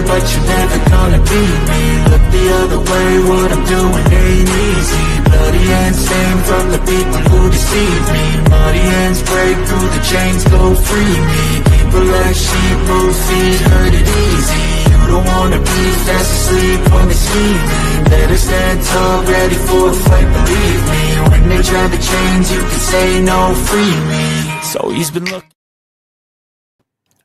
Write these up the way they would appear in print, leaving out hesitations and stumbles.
but you're never gonna beat me. Look the other way, what I'm doing ain't easy. Bloody hands stained from the people who deceive me. Muddy hands break through the chains, go free me. People like sheep, move feet, hurt it easy. You don't wanna be fast asleep when they scheming. Better stand tall, ready for a fight, believe me. When they try to change, you can say no, free me. So he's been looking.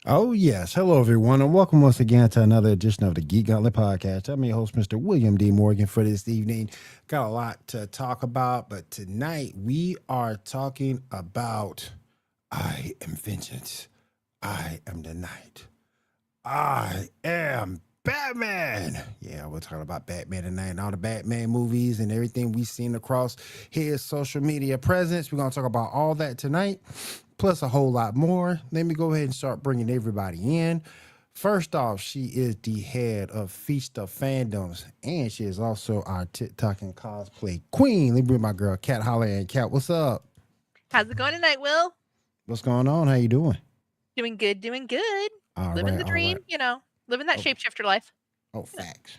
Oh, yes. Hello, everyone, and welcome once again to another edition of the Geek Gauntlet Podcast. I'm your host, Mr. William D. Morgan, for this evening. Got a lot to talk about, but tonight we are talking about I am vengeance. I am the night. I am Batman. Yeah, we're talking about Batman tonight and all the Batman movies and everything we've seen across his social media presence. We're going to talk about all that tonight, plus a whole lot more. Let me go ahead and start bringing everybody in. First off, she is the head of Feast of Fandoms, and she is also our TikTok and cosplay queen. Let me bring my girl, Kat Holler. And Kat, what's up? How's it going tonight, Will? What's going on? How you doing? Doing good, doing good. All living right, the dream, right. you know, living that shapeshifter life. Oh, facts.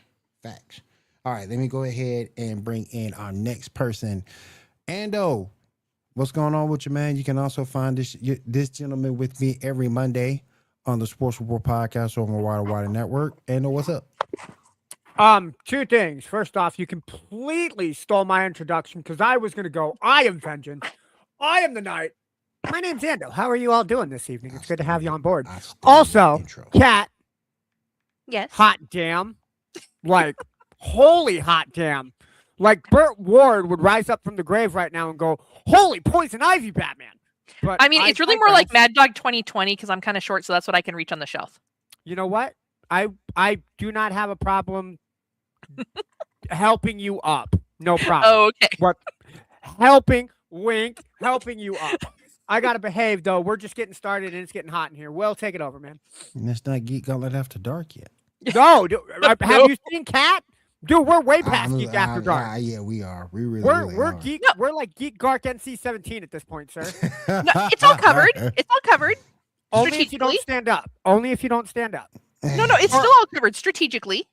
All right, let me go ahead and bring in our next person. Ando, what's going on with you, man? You can also find this gentleman with me every Monday on the Sports Report Podcast over on Wider Network. Ando, what's up? Two things. First off, you completely stole my introduction because I was going to go, I am vengeance. I am the night. My name's Ando. How are you all doing this evening? It's good to have you on board. Also, Kat. Yes. Hot damn. Like, holy hot damn. Like, Burt Ward would rise up from the grave right now and go, holy poison ivy, Batman. But I mean, it's really more like Mad Dog 2020 because I'm kind of short, so that's what I can reach on the shelf. You know what? I do not have a problem helping you up. No problem. Oh, okay. What? Helping you up. I got to behave, though. We're just getting started, and it's getting hot in here. Will, take it over, man. And it's not Geek Gauntlet After Dark yet. No. Have you seen Kat? Dude, we're way past Geek After Dark. Yeah, we are. Really We're are. Geek. No. We're like Geek Gark NC-17 at this point, sir. No, it's all covered. It's all covered. Only if you don't stand up. No, it's still all covered strategically.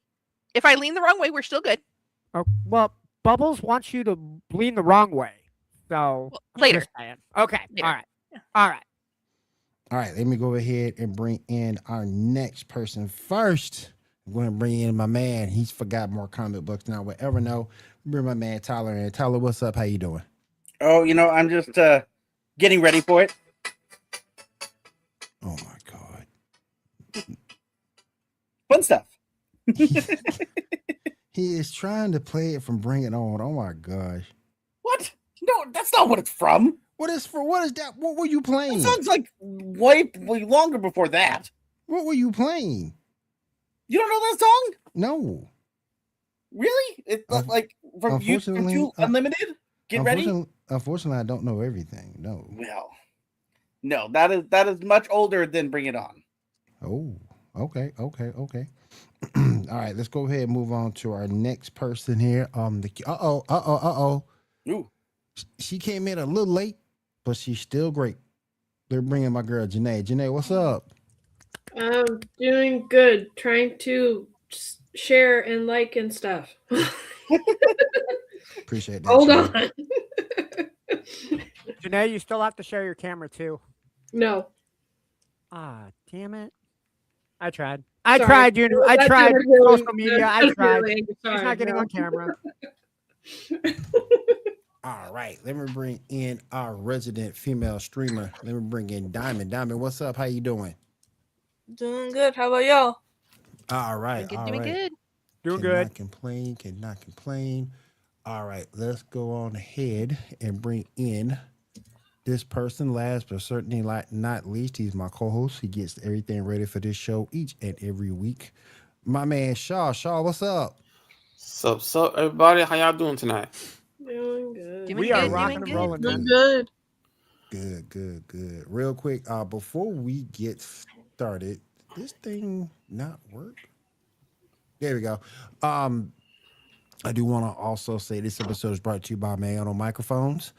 If I lean the wrong way, we're still good. Oh, well, Bubbles wants you to lean the wrong way. So later. Okay. Later. All right. All right. Let me go ahead and bring in our next person first. I'm going to bring in my man. He's forgot more comic books than I would ever know. Bring my man Tyler in. Tyler, what's up? How you doing? Oh, I'm just getting ready for it. Oh my God. Fun stuff. He is trying to play it from Bring It On. Oh my gosh. What? No, that's not what it's from. What is that? What were you playing? It sounds like way longer before that. What were you playing? You don't know that song? No. Really? It's like from YouTube Unlimited? Get ready? Unfortunately, I don't know everything. No. Well, no, that is much older than Bring It On. Oh, okay. All right, let's go ahead and move on to our next person here. Ooh. She came in a little late, but she's still great. They're bringing my girl Janae. Janae, what's up? I'm doing good. Trying to share and like and stuff. Appreciate that. Hold Janae. on. Janae, you still have to share your camera too. No. Ah, damn it. I tried. I tried social media. I tried. He's not getting on camera. All right, let me bring in our resident female streamer. Let me bring in Diamond. Diamond, what's up? How you doing? Doing good. How about y'all? All right. Doing good. Doing good. Cannot complain. All right, let's go on ahead and bring in this person. Last but certainly not least, he's my co-host. He gets everything ready for this show each and every week. My man Shaw. Shaw, what's up? So everybody, how y'all doing tonight? Doing good. We are rocking and rolling. Doing good. Good. Real quick, before we get started, this thing not work? There we go. I do want to also say this episode is brought to you by Maono Microphones.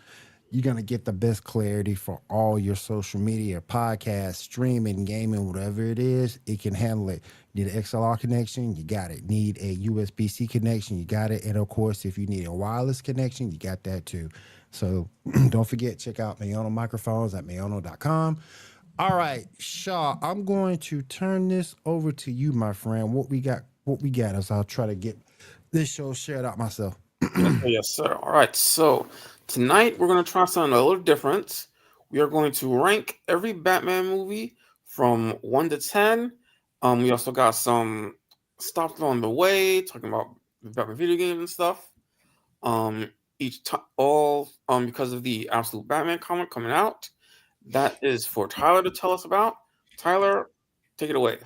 You're going to get the best clarity for all your social media, podcast, streaming, gaming, whatever it is. It can handle it. Need an XLR connection? You got it. Need a USB-C connection? You got it. And of course, if you need a wireless connection, you got that too. So don't forget, check out Maono Microphones at maono.com. All right, Shaw, I'm going to turn this over to you, my friend. What we got is I'll try to get this show shared out myself. Yes, sir. All right. So tonight we're going to try something a little different. We are going to rank every Batman movie from 1 to 10. We also got some stuff along the way, talking about the Batman video games and stuff. Because of the Absolute Batman comic coming out. That is for Tyler to tell us about. Tyler, take it away.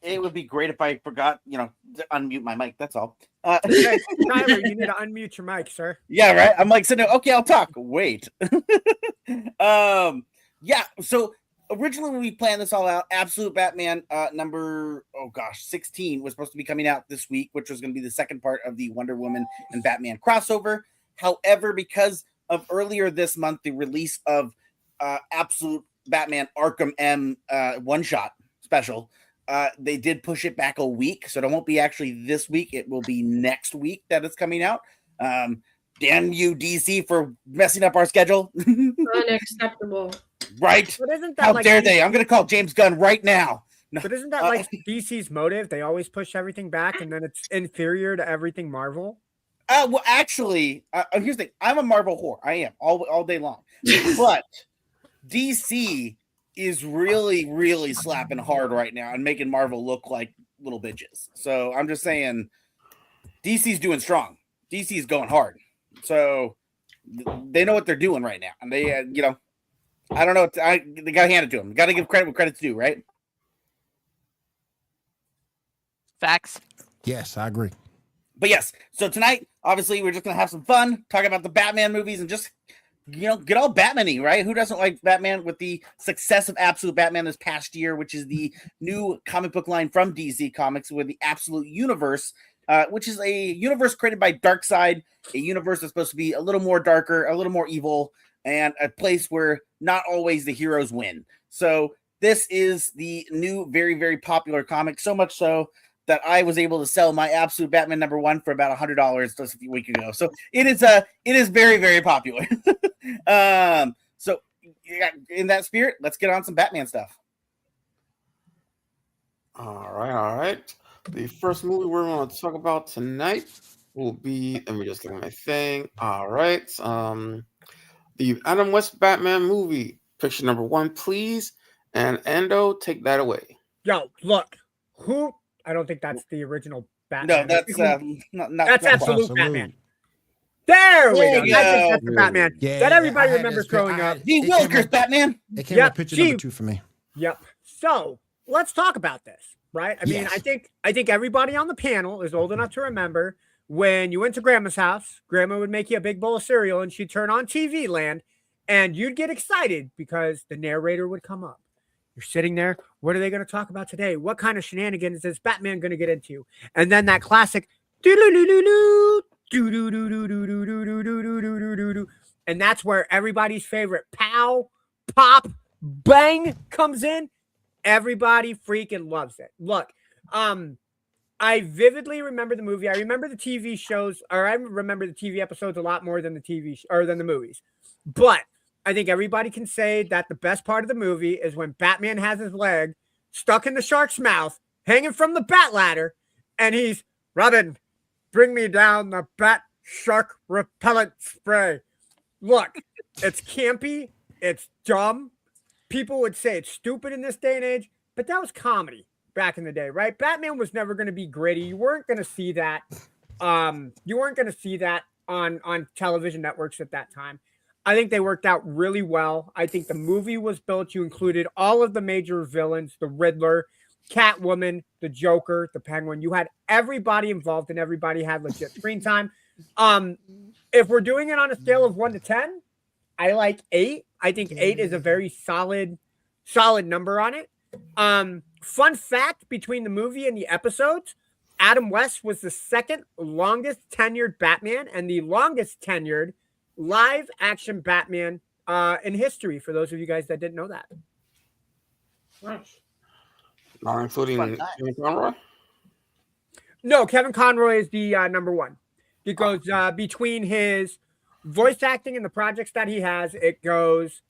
It would be great if I forgot, to unmute my mic. That's all. Hey, Tyler, you need to unmute your mic, sir. Yeah, right. I'm like sitting there, okay, I'll talk. Wait. Yeah. So originally when we planned this all out, Absolute Batman number 16 was supposed to be coming out this week, which was going to be the second part of the Wonder Woman and Batman crossover. However, because of earlier this month, the release of Absolute Batman Arkham M one-shot special, they did push it back a week, so it won't be actually this week. It will be next week that it's coming out. Damn you, DC, for messing up our schedule. Unacceptable. Right? But isn't that How like dare they? I'm going to call James Gunn right now. No. But isn't that like DC's motive? They always push everything back, and then it's inferior to everything Marvel. Well, actually, here's the thing. I'm a Marvel whore. I am all day long. But DC is really, really slapping hard right now and making Marvel look like little bitches. So I'm just saying, DC's doing strong. DC's going hard. So they know what they're doing right now, and they, I don't know. They got to hand it to them. Got to give credit what credit's due, right? Facts. Yes, I agree. But yes, so tonight, obviously, we're just going to have some fun, talk about the Batman movies, and just, get all Batman-y, right? Who doesn't like Batman with the success of Absolute Batman this past year, which is the new comic book line from DC Comics with the Absolute Universe, which is a universe created by Darkseid, a universe that's supposed to be a little more darker, a little more evil, and a place where not always the heroes win. So this is the new, very, very popular comic, so much so that I was able to sell my Absolute Batman number 1 for about $100 just a few weeks ago. So it is very, very popular. So in that spirit, let's get on some Batman stuff. All right. The first movie we're going to talk about tonight will be, let me just look at my thing. All right. The Adam West Batman movie, picture number 1, please. And Endo, take that away. Yo, look, I don't think that's the original Batman. No, that's that's Absolute Batman. There we go. I think that's the Batman that everybody remembers growing up. G. Willikers Batman. It came up picture number 2 for me. Yep. So let's talk about this, right? I mean, I think everybody on the panel is old enough to remember when you went to Grandma's house. Grandma would make you a big bowl of cereal, and she'd turn on TV Land, and you'd get excited because the narrator would come up. You're sitting there. What are they going to talk about today? What kind of shenanigans is Batman going to get into? And then that classic, and that's where everybody's favorite pow, pop, bang comes in. Everybody freaking loves it. Look, I vividly remember the movie. I remember the TV shows, or I remember the TV episodes a lot more than than the movies. But I think everybody can say that the best part of the movie is when Batman has his leg stuck in the shark's mouth, hanging from the bat ladder, and he's, Robin, bring me down the bat shark repellent spray. Look, it's campy, it's dumb. People would say it's stupid in this day and age, but that was comedy back in the day, right? Batman was never going to be gritty. You weren't going to see that. You weren't going to see that on television networks at that time. I think they worked out really well. I think the movie was built. You included all of the major villains, the Riddler, Catwoman, the Joker, the Penguin. You had everybody involved and everybody had legit screen time. If we're doing it on a scale of 1 to 10, I like 8. I think 8 is a very solid number on it. Fun fact between the movie and the episodes, Adam West was the second longest tenured Batman and the longest tenured live action Batman in history, for those of you guys that didn't know that. Not including Fun times. Kevin Conroy? No, Kevin Conroy is the number one. It goes between his voice acting and the projects that he has. It goes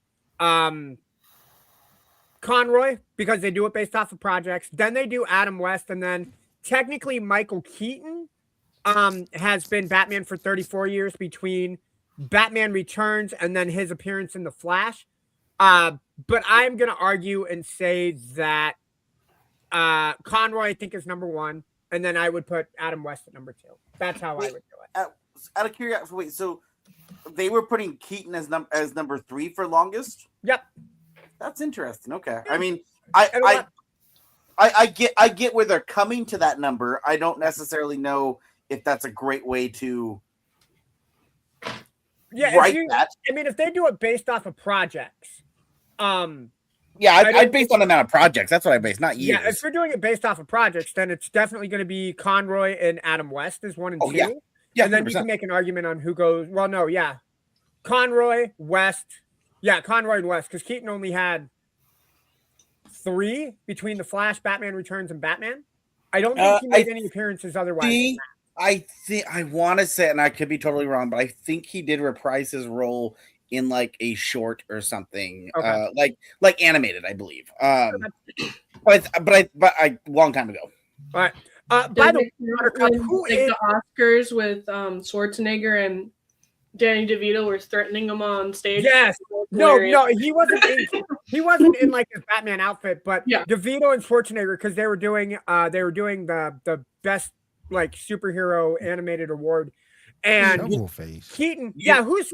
Conroy, because they do it based off of projects. Then they do Adam West, and then technically Michael Keaton has been Batman for 34 years between Batman Returns and then his appearance in The Flash. But I'm going to argue and say that Conroy, I think, is number one. And then I would put Adam West at number two. That's how I would do it. Out of curiosity, wait, so they were putting Keaton as number 3 for longest? Yep. That's interesting. Okay. I mean, I get where they're coming to that number. I don't necessarily know if that's a great way to write that. I mean, if they do it based off of projects, I'd base on the amount of projects. That's what I base, not years. Yeah, if you're doing it based off of projects, then it's definitely going to be Conroy and Adam West is 1 and 2. Yeah, and then 100%. you can make an argument on who goes. Well, no, yeah, Conroy, West. Yeah, Conroy and West, because Keaton only had 3 between The Flash, Batman Returns, and Batman. I don't think he made any appearances otherwise. I want to say, and I could be totally wrong, but I think he did reprise his role in like a short or something, like animated, I believe. But I long time ago. All right. By the way, the Oscars with Schwarzenegger and Danny DeVito were threatening him on stage? Yes. No, he wasn't. He wasn't in like his Batman outfit, but DeVito and Schwarzenegger, because they were doing the best like superhero animated award, and Keaton. Yeah, who's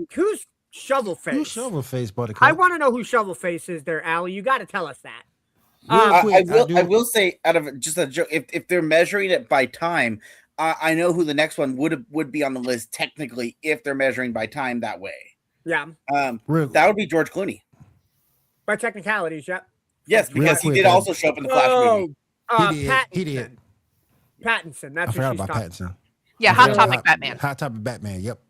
Shovel Face? Who's Shovel Face, Buttercup? I want to know who Shovel Face is. There, Allie. You got to tell us that. I will say, out of just a joke, if they're measuring it by time, I know who the next one would be on the list technically if they're measuring by time that way. Yeah. That would be George Clooney. By technicalities, yeah. Yes, because he did also show up in the Flash movie. He did. Pattinson. That's I forgot about Pattinson. Yeah, Hot Topic Batman. Hot Topic Batman. Yep.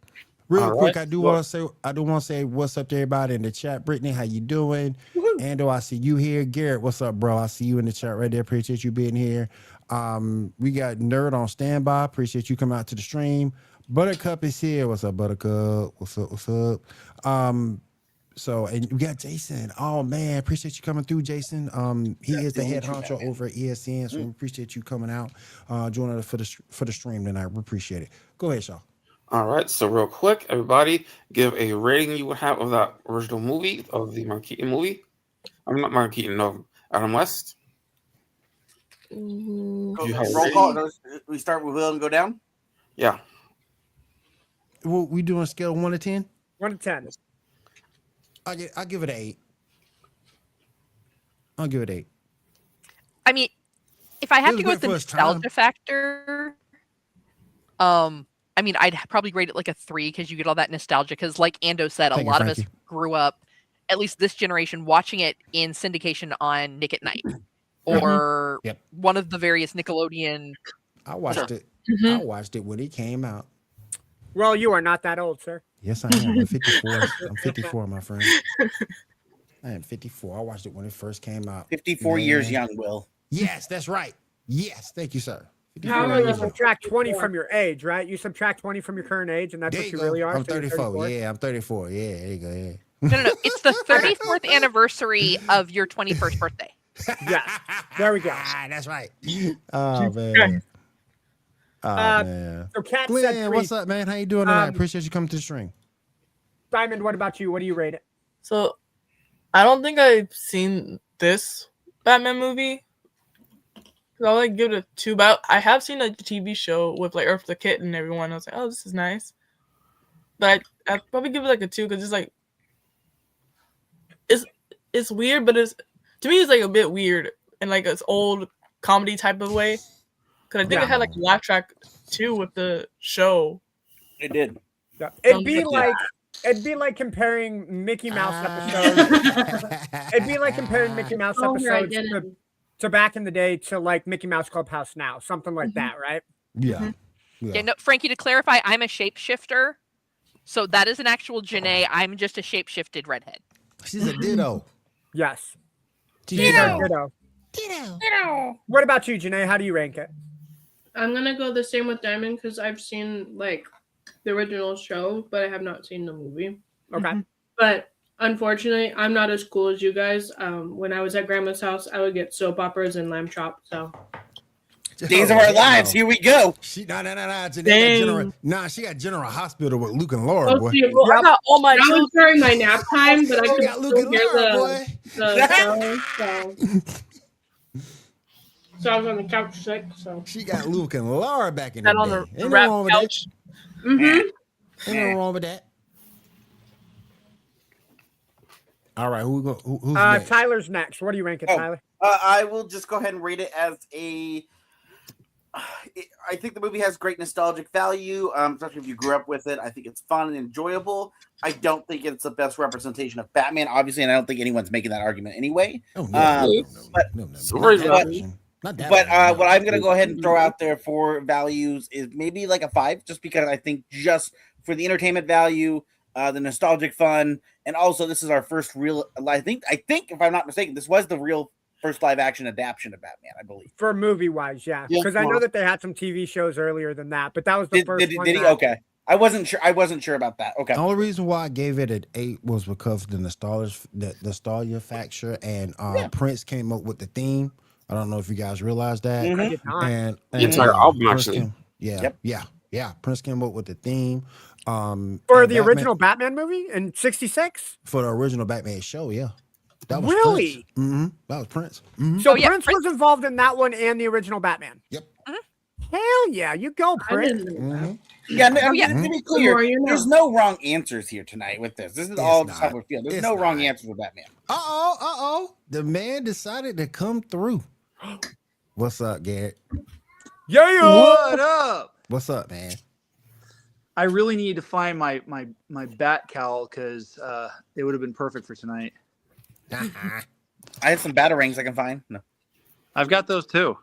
Real quick, I do want to say what's up to everybody in the chat. Brittany, how you doing? Ando, I see you here. Garrett, what's up, bro? I see you in the chat right there. Appreciate you being here. We got Nerd on standby. Appreciate you coming out to the stream. Buttercup is here. What's up, Buttercup? What's up? So, and we got Jason. Oh man, appreciate you coming through, Jason. He is the head honcho over at ESN, so we appreciate you coming out, joining us for the stream tonight. We appreciate it. Go ahead, Shaw. All right, so real quick, everybody, give a rating you would have of that original movie, of the Mark Keaton movie. I'm not Mark Keaton, no, Adam West. Roll call. We start with Will and go down? Yeah. Well, we doing a scale of 1 to 10? 1 to 10. I'll give it an 8. I'll give it 8. I mean, if I have to go with the nostalgia factor, I mean, I'd probably rate it like a 3 because you get all that nostalgia. Because, like Ando said, a lot of us grew up, at least this generation, watching it in syndication on Nick at Night or one of the various Nickelodeon. I watched it. I watched it when it came out. Well, you are not that old, sir. Yes, I am. I'm 54. I'm 54, my friend. I am 54. I watched it when it first came out. 54 years young, Will. Yes, that's right. Yes, thank you, sir. How you subtract 20 from your age, right? You subtract 20 from your current age, and that's what you really are. I'm 34. Yeah, I'm 34. Yeah, there you go. Yeah. No. It's the 34th anniversary of your 21st birthday. Yes. There we go. That's right. Oh, man. Oh, man. So Kat Glenn, said 3. what's up, man? How you doing tonight? Appreciate you coming to the stream. Diamond, what about you? What do you rate it? So, I don't think I've seen this Batman movie. I'll like give it a 2, but I have seen a TV show with like Earth the Kit and everyone. I was like, oh, this is nice. But I'd probably give it like a 2 because it's like it's weird, but to me it's like a bit weird in like it's old comedy type of way. Because I think it had like a laugh track too with the show. It did. Yeah. It'd be like comparing Mickey Mouse episodes. It'd be like comparing Mickey Mouse episodes to back in the day to like Mickey Mouse Clubhouse now, something like that, right? Yeah. Yeah, no, Frankie, to clarify, I'm a shapeshifter. So that is an actual Janae. I'm just a shapeshifted redhead. She's a ditto. Yes. Ditto. Ditto. What about you, Janae? How do you rank it? I'm gonna go the same with Diamond because I've seen like the original show, but I have not seen the movie. Okay. But unfortunately, I'm not as cool as you guys. When I was at Grandma's house, I would get soap operas and lamb chop. So Days of Our Lives. Here we go. She she got General Hospital with Luke and Laura, boy. Well, I got all my. I was during my nap time, but I could got Luke and Laura, the show. So I was on the couch sick. So she got Luke and Laura back in the on day. the wrap couch. Ain't nothing wrong with that. All right, who's next? Tyler's next. What do you rank it, Tyler? I will just go ahead and rate it as a. I think the movie has great nostalgic value, especially if you grew up with it. I think it's fun and enjoyable. I don't think it's the best representation of Batman, obviously, and I don't think anyone's making that argument anyway. No. But what I'm going to go ahead and throw out there for values is maybe like a 5, just because I think just for the entertainment value, the nostalgic fun, and also this is our first real. I think if I'm not mistaken, this was the real first live action adaptation of Batman, I believe. For movie wise, yeah. Because I know that they had some TV shows earlier than that, but that was the first one. Did he? Okay. I wasn't sure about that. Okay. The only reason why I gave it an 8 was because the nostalgia factor, and Prince came up with the theme. I don't know if you guys realized that. I did not. And the entire album, actually. Yeah. Prince came up with the theme. For the original Batman movie in '66? For the original Batman show, yeah. That was really? Prince. Mm-hmm. That was Prince. Mm-hmm. So Prince was involved in that one and the original Batman? Yep. Hell yeah, you go, Prince. To be clear, there's no wrong answers here tonight with this. This is all just how we feel. There's no wrong answers with Batman. The man decided to come through. What's up, Garrett? Yeah. What up? What's up, man? I really need to find my bat cowl because it would have been perfect for tonight. I have some batarangs I can find. No, I've got those too.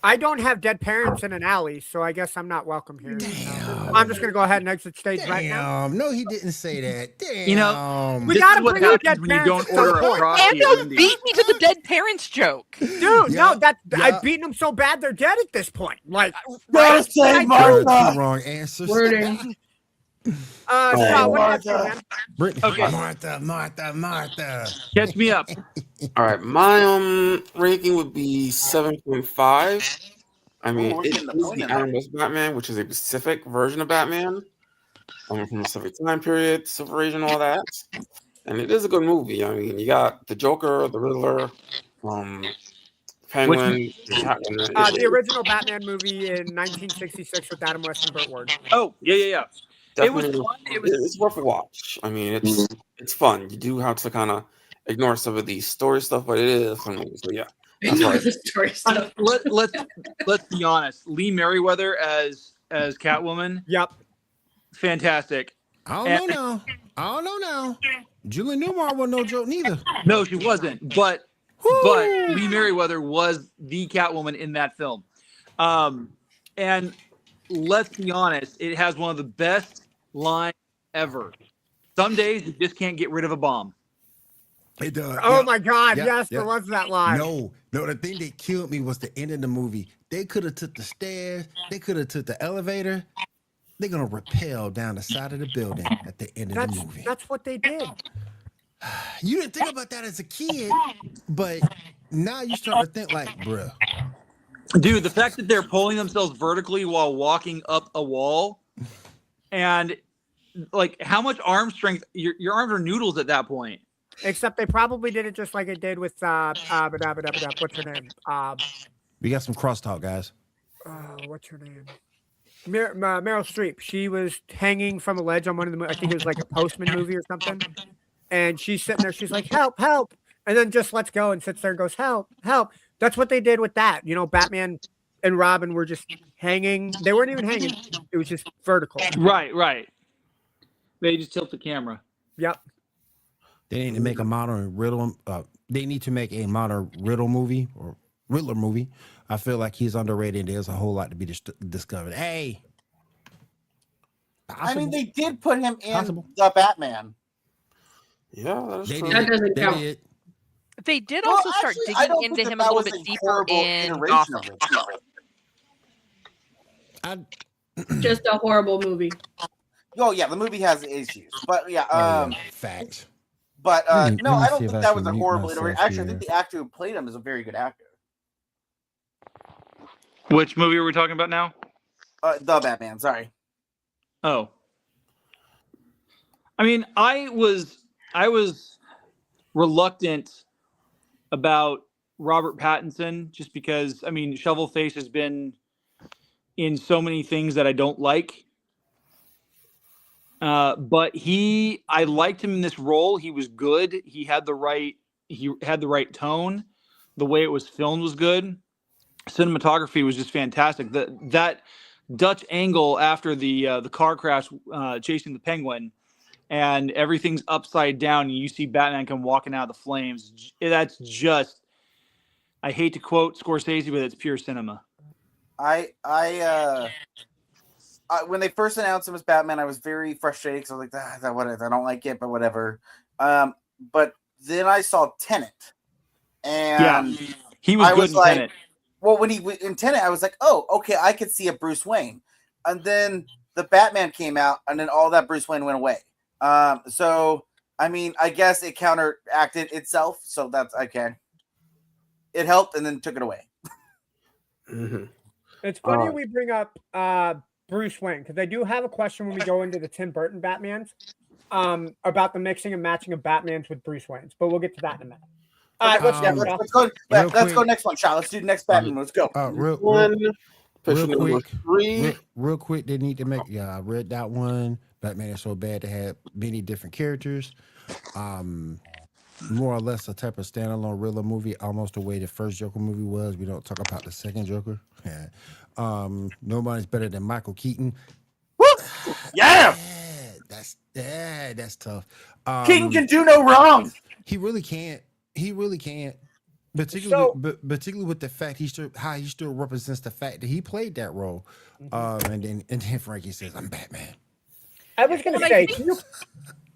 I don't have dead parents in an alley, so I guess I'm not welcome here. I'm just gonna go ahead and exit stage right now. No, he didn't say that. Damn. You know, we gotta what happens when you don't order a frosty. Ando beat me to the dead parents joke, dude. I've beaten them so bad they're dead at this point. Like, wrong answers. Wording. Scott, what about you, man? Brittany. Okay. Martha. Catch me up. All right, my ranking would be 7.5. I mean, it is the Adam West Batman, which is a specific version of Batman, from a specific time period, Silver Age, and all that. And it is a good movie. I mean, you got the Joker, the Riddler, Penguin. The original Batman movie in 1966 with Adam West and Burt Ward. Oh, yeah. Definitely, it was fun. It's worth a watch. I mean, it's fun. You do have to kind of ignore some of the story stuff, but it is fun movie. So yeah, Ignore the story stuff. Let's be honest. Lee Merriweather as Catwoman. Yep. Fantastic. I don't know now. Julie Newmar wasn't no joke neither. No, she wasn't. But Lee Merriweather was the Catwoman in that film. And let's be honest, it has one of the best lines ever. Some days you just can't get rid of a bomb. It does. Oh my God! Yes, there was that line. No. The thing that killed me was the end of the movie. They could have took the stairs. They could have took the elevator. They're gonna rappel down the side of the building at the end of the movie. That's what they did. You didn't think about that as a kid, but now you start to think like, bruh. Dude, the fact that they're pulling themselves vertically while walking up a wall, and like how much arm strength? Your arms are noodles at that point. Except they probably did it just like it did with what's her name? We got some crosstalk, guys. What's her name? Meryl Streep. She was hanging from a ledge on one of the. I think it was like a Postman movie or something. And she's sitting there. She's like, "Help, help!" And then just lets go and sits there and goes, "Help, help!" That's what they did with that. You know, Batman and Robin were just hanging. They weren't even hanging. It was just vertical. Right. They just tilt the camera. Yep. They need to make a modern riddle. They need to make a modern riddle movie or Riddler movie. I feel like he's underrated. There's a whole lot to be discovered. Hey, I mean, they did put him in Possible. the Batman. Yeah, that's true. That doesn't count. They did Well, also start actually, I digging don't into think him that a little was bit a deeper horrible in iteration Gotham. of it. Just a horrible movie. Oh yeah, the movie has issues, but yeah, facts. but Let me no, I don't see if think I that can was a mute horrible myself iteration. Actually, I here. think the actor who played him is a very good actor. Which movie are we talking about now? The Batman. Sorry. Oh, I mean, I was reluctant about Robert Pattinson just because, I mean, Shovelface has been in so many things that I don't like. But I liked him in this role. He was good. He had the right tone. The way it was filmed was good. Cinematography was just fantastic. That Dutch angle after the car crash chasing the Penguin, and everything's upside down, and you see Batman come walking out of the flames. That's just, I hate to quote Scorsese, but it's pure cinema. When they first announced him as Batman, I was very frustrated because I was like, whatever, I don't like it, but whatever. But then I saw Tenet, and he was good in Tenet. Well, when he in Tenet, I was like, oh, okay, I could see a Bruce Wayne. And then the Batman came out, and then all that Bruce Wayne went away. So, I mean, I guess it counteracted itself, so that's okay. It helped and then took it away. Mm-hmm. It's funny we bring up Bruce Wayne, because I do have a question when we go into the Tim Burton Batmans about the mixing and matching of Batmans with Bruce Wayne's, but we'll get to that in a minute. Let's go next one, Charles. Let's do the next Batman. Let's go. Real quick, they need to make. Yeah, I read that one. Batman is so bad. They had many different characters. More or less a type of standalone Riddler movie, almost the way the first Joker movie was. We don't talk about the second Joker. Yeah. Nobody's better than Michael Keaton. Woo! Yeah. That's tough. Keaton can do no wrong. He really can't. Particularly with the fact how he still represents the fact that he played that role. And then Frankie says, "I'm Batman." I was going to say,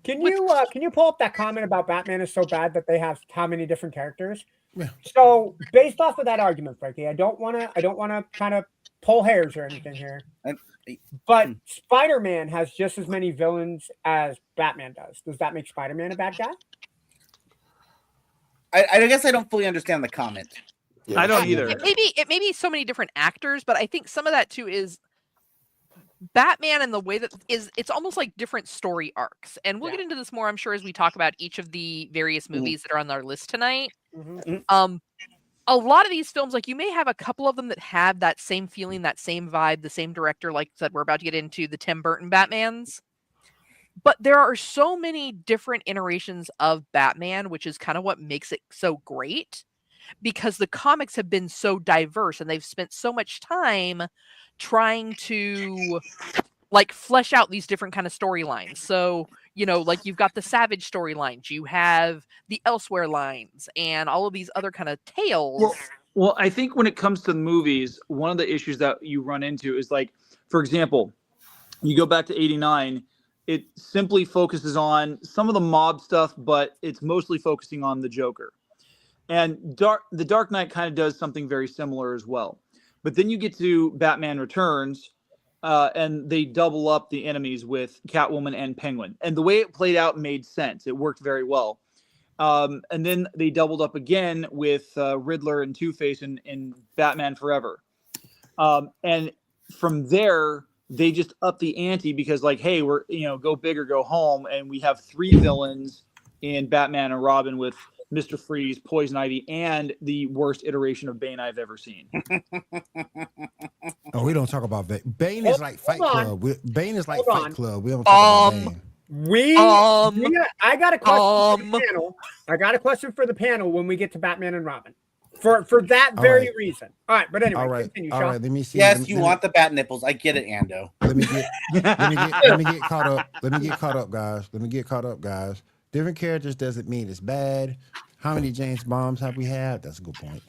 can you pull up that comment about Batman is so bad that they have how many different characters? Yeah. So based off of that argument, Frankie, I don't want to kind of pull hairs or anything here, but Spider-Man has just as many villains as Batman does. Does that make Spider-Man a bad guy? I guess I don't fully understand the comment. Yeah. I don't either. It may be so many different actors, but I think some of that too is Batman and the way that it's almost like different story arcs. And we'll get into this more, I'm sure, as we talk about each of the various movies that are on our list tonight. A lot of these films, like you may have a couple of them that have that same feeling, that same vibe, the same director, like I said, we're about to get into the Tim Burton Batmans. But there are so many different iterations of Batman, which is kind of what makes it so great, because the comics have been so diverse and they've spent so much time trying to like flesh out these different kind of storylines. So, like you've got the Savage storylines, you have the Elsewhere lines, and all of these other kind of tales. Well, I think when it comes to the movies, one of the issues that you run into is like, for example, you go back to 89, it simply focuses on some of the mob stuff, but it's mostly focusing on the Joker. And the Dark Knight kind of does something very similar as well. But then you get to Batman Returns, and they double up the enemies with Catwoman and Penguin. And the way it played out made sense. It worked very well. And then they doubled up again with Riddler and Two-Face in Batman Forever. And from there, they just upped the ante because, like, hey, we're, go big or go home. And we have 3 villains in Batman and Robin with Mr. Freeze, Poison Ivy, and the worst iteration of Bane I've ever seen. Oh, we don't talk about Bane. Bane is like Fight Club. Bane is like Fight Club. We don't talk about Bane. I got a question for the panel. I got a question for the panel when we get to Batman and Robin. For that very reason. All right, but anyway, continue, Sean. All right, let me see. Yes, you want the bat nipples. I get it, Ando. Let me get caught up. Let me get caught up, guys. Different characters doesn't mean it's bad. How many James Bonds have we had? That's a good point.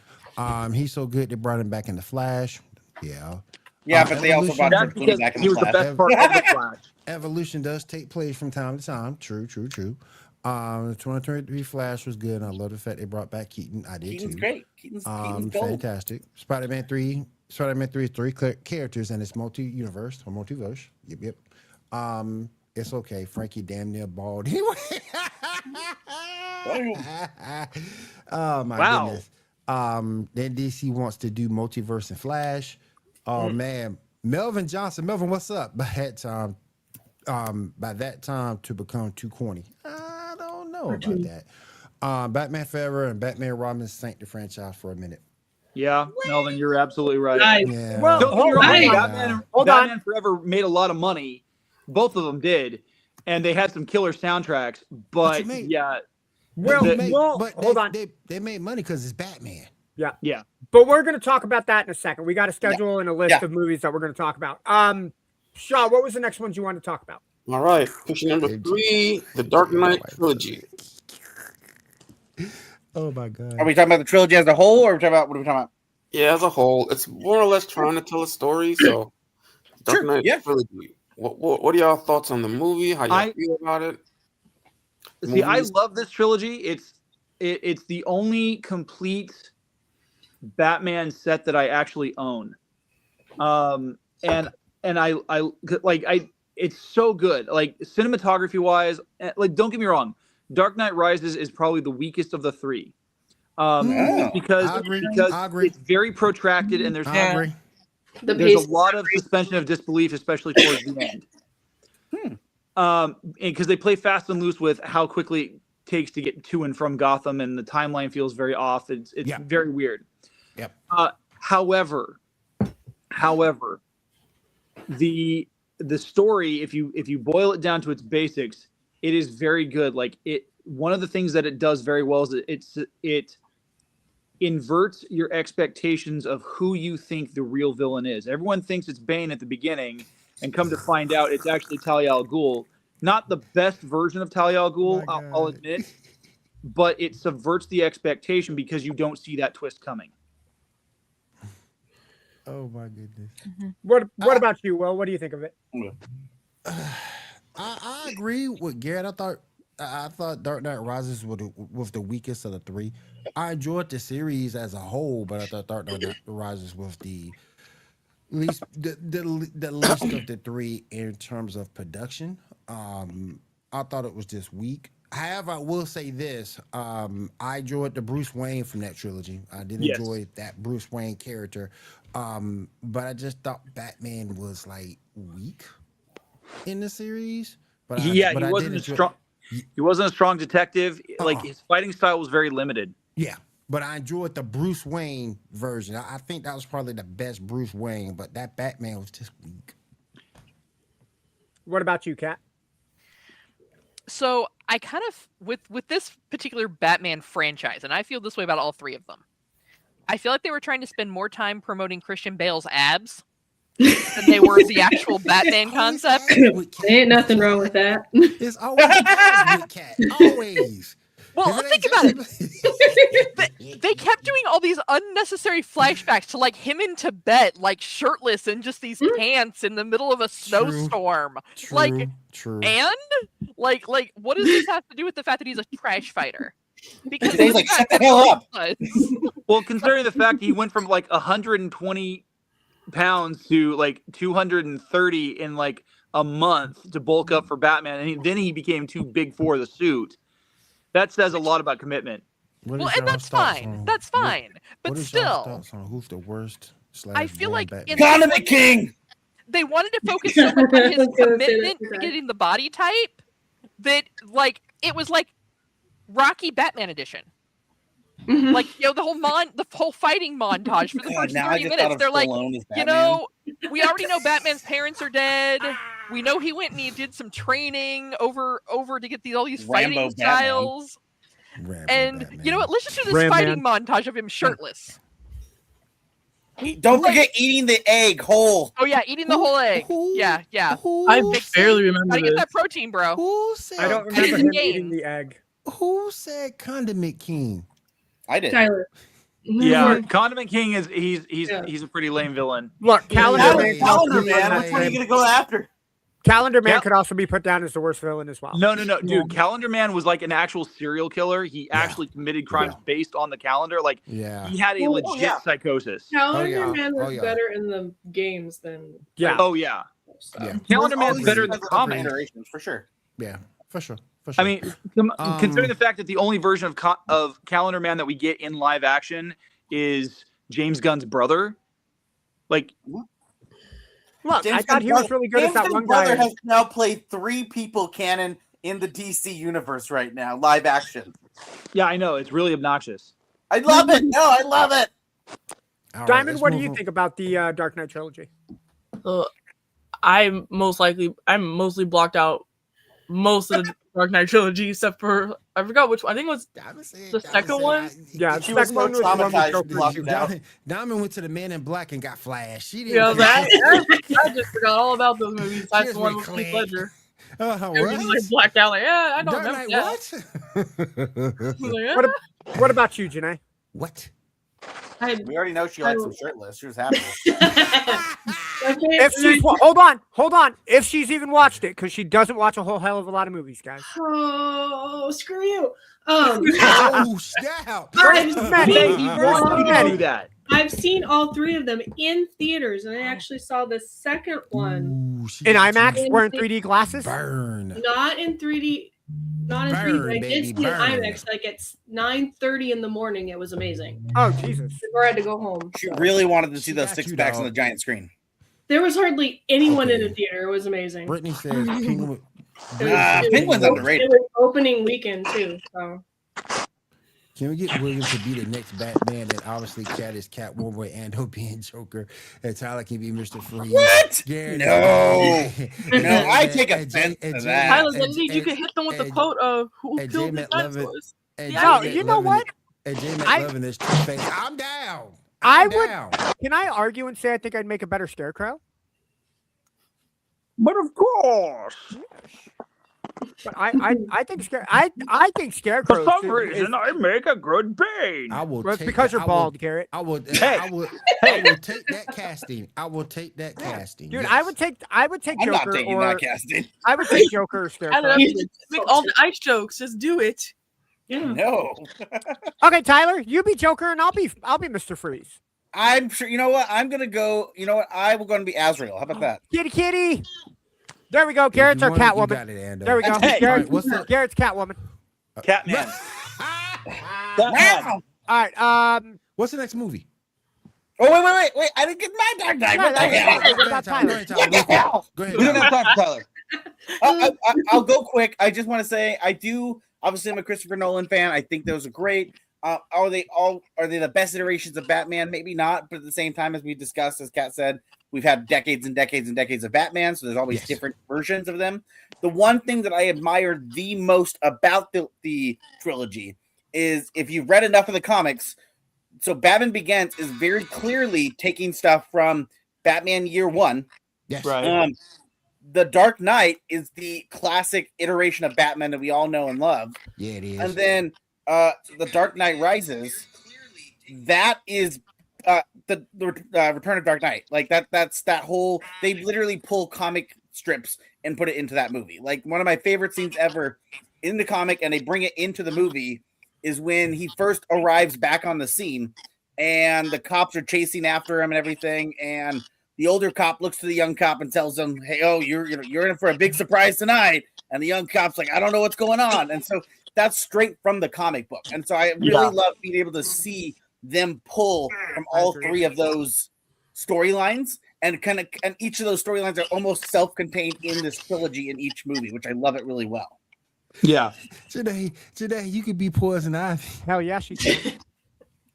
He's so good they brought him back in the Flash. Yeah. Yeah, but they also brought That's George Clooney because back in he the was the Flash. best part of the Flash. Evolution does take place from time to time. True. 2023 Flash was good. And I love the fact they brought back Keaton. I did Keaton's too. great. Keaton's gold. Fantastic. Spider-Man 3 is three characters in its multi-universe or multiverse. Yep. It's okay. Frankie damn near bald anyway. Oh my goodness. Then DC wants to do multiverse and Flash. Oh man, Melvin Johnson. Melvin, what's up? By that time to become too corny. I don't know about that. Batman Forever and Batman Robin sank the franchise for a minute. Yeah, Melvin, you're absolutely right. Nice. Yeah. Well, Don't get me wrong, Nice. Batman Forever made a lot of money. Both of them did, and they had some killer soundtracks. But yeah, Hold on. They made money because it's Batman. yeah. But we're going to talk about that in a second. We got a schedule and a list of movies that we're going to talk about. Shaw, what was the next ones you wanted to talk about? All right, question number 3, the Dark Knight trilogy. Oh my god. Are we talking about the trilogy as a whole, or are we talking about what are we talking about? Yeah, as a whole, it's more or less trying to tell a story. So, Dark Knight trilogy. What are y'all thoughts on the movie? How y'all feel about it? See, I love this trilogy. It's the only complete Batman set that I actually own. And I it's so good. Like cinematography wise, like don't get me wrong, Dark Knight Rises is probably the weakest of the three. Because it's very protracted and there's a lot of suspension of disbelief, especially towards the end. And because they play fast and loose with how quickly it takes to get to and from Gotham, and the timeline feels very off. It's very weird. Yep. However, the story, if you boil it down to its basics, it is very good. Like one of the things that it does very well is it inverts your expectations of who you think the real villain is. Everyone thinks it's Bane at the beginning, and come to find out it's actually Talia al Ghul. Not the best version of Talia al Ghul, I'll admit, but it subverts the expectation because you don't see that twist coming. Oh my goodness. What about you, Will? What do you think of it? I agree with Garrett. I thought Dark Knight Rises was the weakest of the three. I enjoyed the series as a whole, but I thought Dark Knight Rises was the least the least of the three in terms of production. I thought it was just weak. However, I will say this: I enjoyed the Bruce Wayne from that trilogy. I did enjoy that Bruce Wayne character, but I just thought Batman was like weak in the series. But he wasn't strong. He wasn't a strong detective. Like his fighting style was very limited. Yeah, but I enjoyed the Bruce Wayne version. I think that was probably the best Bruce Wayne, but that Batman was just weak. What about you, Kat? So I kind of with this particular Batman franchise, and I feel this way about all three of them. I feel like they were trying to spend more time promoting Christian Bale's abs than they were the actual Batman concept. Ain't nothing wrong with that. It's always with Cat. Always. Well, think about it. They kept doing all these unnecessary flashbacks to like him in Tibet, like shirtless in just these pants in the middle of a snowstorm. True. And like, what does this have to do with the fact that he's a trash fighter? Because he's like, shut the hell up. Well, considering the fact he went from like 120 pounds to like 230 in like a month to bulk up for Batman, and then he became too big for the suit. That says a lot about commitment. Well, and that's fine. That's fine. But still, who's the worst? I feel like Condiment King. They wanted to focus so much on his commitment to getting the body type that, like, it was like Rocky Batman edition. Mm-hmm. Like, the whole fighting montage for the first 30 minutes. They're like, we already know Batman's parents are dead. We know he went and he did some training over to get all these fighting styles. And you know what? Let's just do this fighting montage of him shirtless. Don't forget eating the egg whole. Oh yeah, eating the whole egg. Yeah. I barely remember Gotta this. get that protein, bro. I don't remember him eating the egg. Who said Condiment King? I did. Tyler. Yeah, Condiment King is he's a pretty lame villain. Look, Calendar Man. Calendar Man. Which one are you gonna go after? Calendar Man could also be put down as the worst villain as well. No, dude. Calendar Man was like an actual serial killer. He actually committed crimes based on the calendar. Like, he had a legit psychosis. Calendar Man was better in the games than. Yeah. Oh yeah. Calendar Man's better in the comics for sure. Yeah, for sure. I mean, considering the fact that the only version of Calendar Man that we get in live action is James Gunn's brother, like. Look, I thought he was really good as that one guy. Brother has now played 3 people canon in the DC universe right now, live action. Yeah, I know. It's really obnoxious. I love it. No, I love it. Diamond, what do you think about the Dark Knight trilogy? I'm mostly blocked out most of the Dark Knight trilogy, except for I forgot which one. I think it was the second one. Yeah, she was so traumatized. Diamond went to the Man in Black and got flashed. She didn't. Yeah, I just forgot all about those movies. Besides the one with Heath Ledger. Like blacked out. Like, I don't remember that. What about you, Janae? What? We already know she likes them shirtless. She was happy. If she's hold on. If she's even watched it, because she doesn't watch a whole hell of a lot of movies, guys. Oh, screw you. Oh, snap! I've seen all 3 of them in theaters, and I actually saw the second one in IMAX, wearing 3D glasses. Burn. Not in 3D. Not in 3D. I did see it in IMAX. Like it's 9:30 in the morning. It was amazing. Oh Jesus! Before I had to go home. She really wanted to see those 6-packs on the giant screen. There was hardly anyone in the theater. It was amazing. Brittany says Penguin. Penguin's underrated. It was opening weekend too. So. Can we get William to be the next Batman? And obviously, Cat is Catwoman and Ando being Joker, and Tyler can be Mr. Freeze. What? No, I take offense to that. Tyler, you can hit them with the quote of "Who killed the dinosaurs?" No, you know what? And J. McLovin is Two-Face. I'm down. Can I argue and say I think I'd make a better Scarecrow? But of course. But I think Scarecrow. For some reason, I make a good Bane. It's because you're bald, Garrett. I will take that casting. Dude, I would take I'm Joker not taking that casting. I would take Joker or Scarecrow. Make all the ice jokes. Just do it. Yeah. No. Okay, Tyler, you be Joker and I'll be Mr. Freeze. I'm sure. You know what? I'm gonna go. You know what? I will going to be Azrael. How about that? Kitty. There we go. Garrett's our Catwoman. There we go. Hey, Garrett's Catwoman. Catman. Wow. All right. What's the next movie? Oh wait! I didn't get my Dark Knight. What the hell? Go ahead. We don't have time for Tyler. I'll go quick. I just want to say I do. Obviously, I'm a Christopher Nolan fan. I think those are great. Are they the best iterations of Batman? Maybe not, but at the same time, as we discussed, as Kat said, we've had decades and decades and decades of Batman, so there's always different versions of them. The one thing that I admire the most about the trilogy is if you've read enough of the comics. So Batman Begins is very clearly taking stuff from Batman Year One. Yes, right. The Dark Knight is the classic iteration of Batman that we all know and love. Yeah, it is. And then the Dark Knight Rises, that is the Return of Dark Knight. Like that's that whole. They literally pull comic strips and put it into that movie. Like one of my favorite scenes ever in the comic, and they bring it into the movie, is when he first arrives back on the scene, and the cops are chasing after him and everything, and the older cop looks to the young cop and tells him, "Hey, you're in for a big surprise tonight." And the young cop's like, "I don't know what's going on." And so that's straight from the comic book. And so I really love being able to see them pull from all 3 of those storylines, and and each of those storylines are almost self-contained in this trilogy in each movie, which I love it really well. Yeah. Today, you could be Poison Ivy. Hell yeah, she can.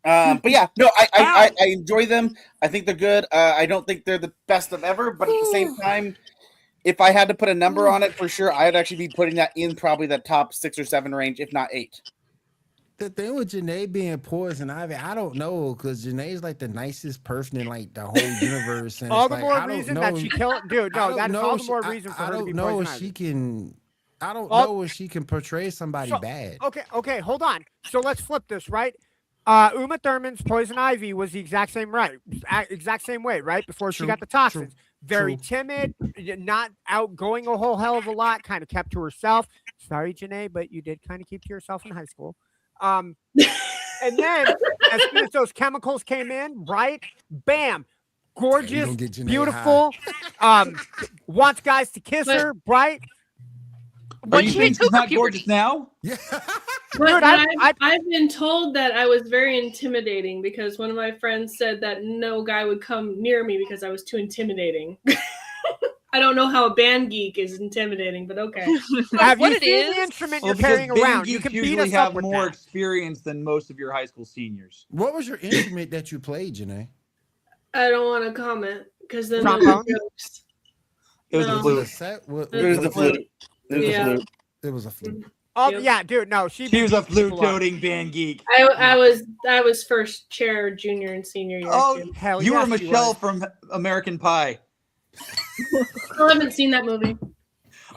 But yeah, no, I enjoy them. I think they're good. I don't think they're the best of ever, but at the same time, if I had to put a number on it, for sure, I'd actually be putting that in probably the top 6 or 7 range, if not 8. The thing with Janae being Poison Ivy, I don't know, because Janae's like the nicest person in like the whole universe. And all the more reason that she killed, dude. No, that's all the more reason for her to be Poison Ivy. I don't know if she can portray somebody bad. Okay, hold on. So let's flip this, right? Uma Thurman's Poison Ivy was the exact same way, right? Before she got the toxins. Very timid, not outgoing a whole hell of a lot, kind of kept to herself. Sorry, Janae, but you did kind of keep to yourself in high school. And then as soon as those chemicals came in, right? Bam. Gorgeous, beautiful, wants guys to kiss her, right? Are you saying she's not gorgeous now? Yeah. But I've been told that I was very intimidating because one of my friends said that no guy would come near me because I was too intimidating. I don't know how a band geek is intimidating, but okay. Have you seen the instrument you're carrying around? You can beat us up with more that. experience than most of your high school seniors. What was your instrument that you played, Janae? I don't want to comment because then Trombone? jokes. It was No. a flute. It was the flute. Yeah. It was a flute. Oh Yep. yeah, dude. No, she was a beat people up. flute-toting band geek. I was first chair junior and senior year. Oh, too. Hell you yes, were she Michelle was. from American Pie. Still haven't seen that movie.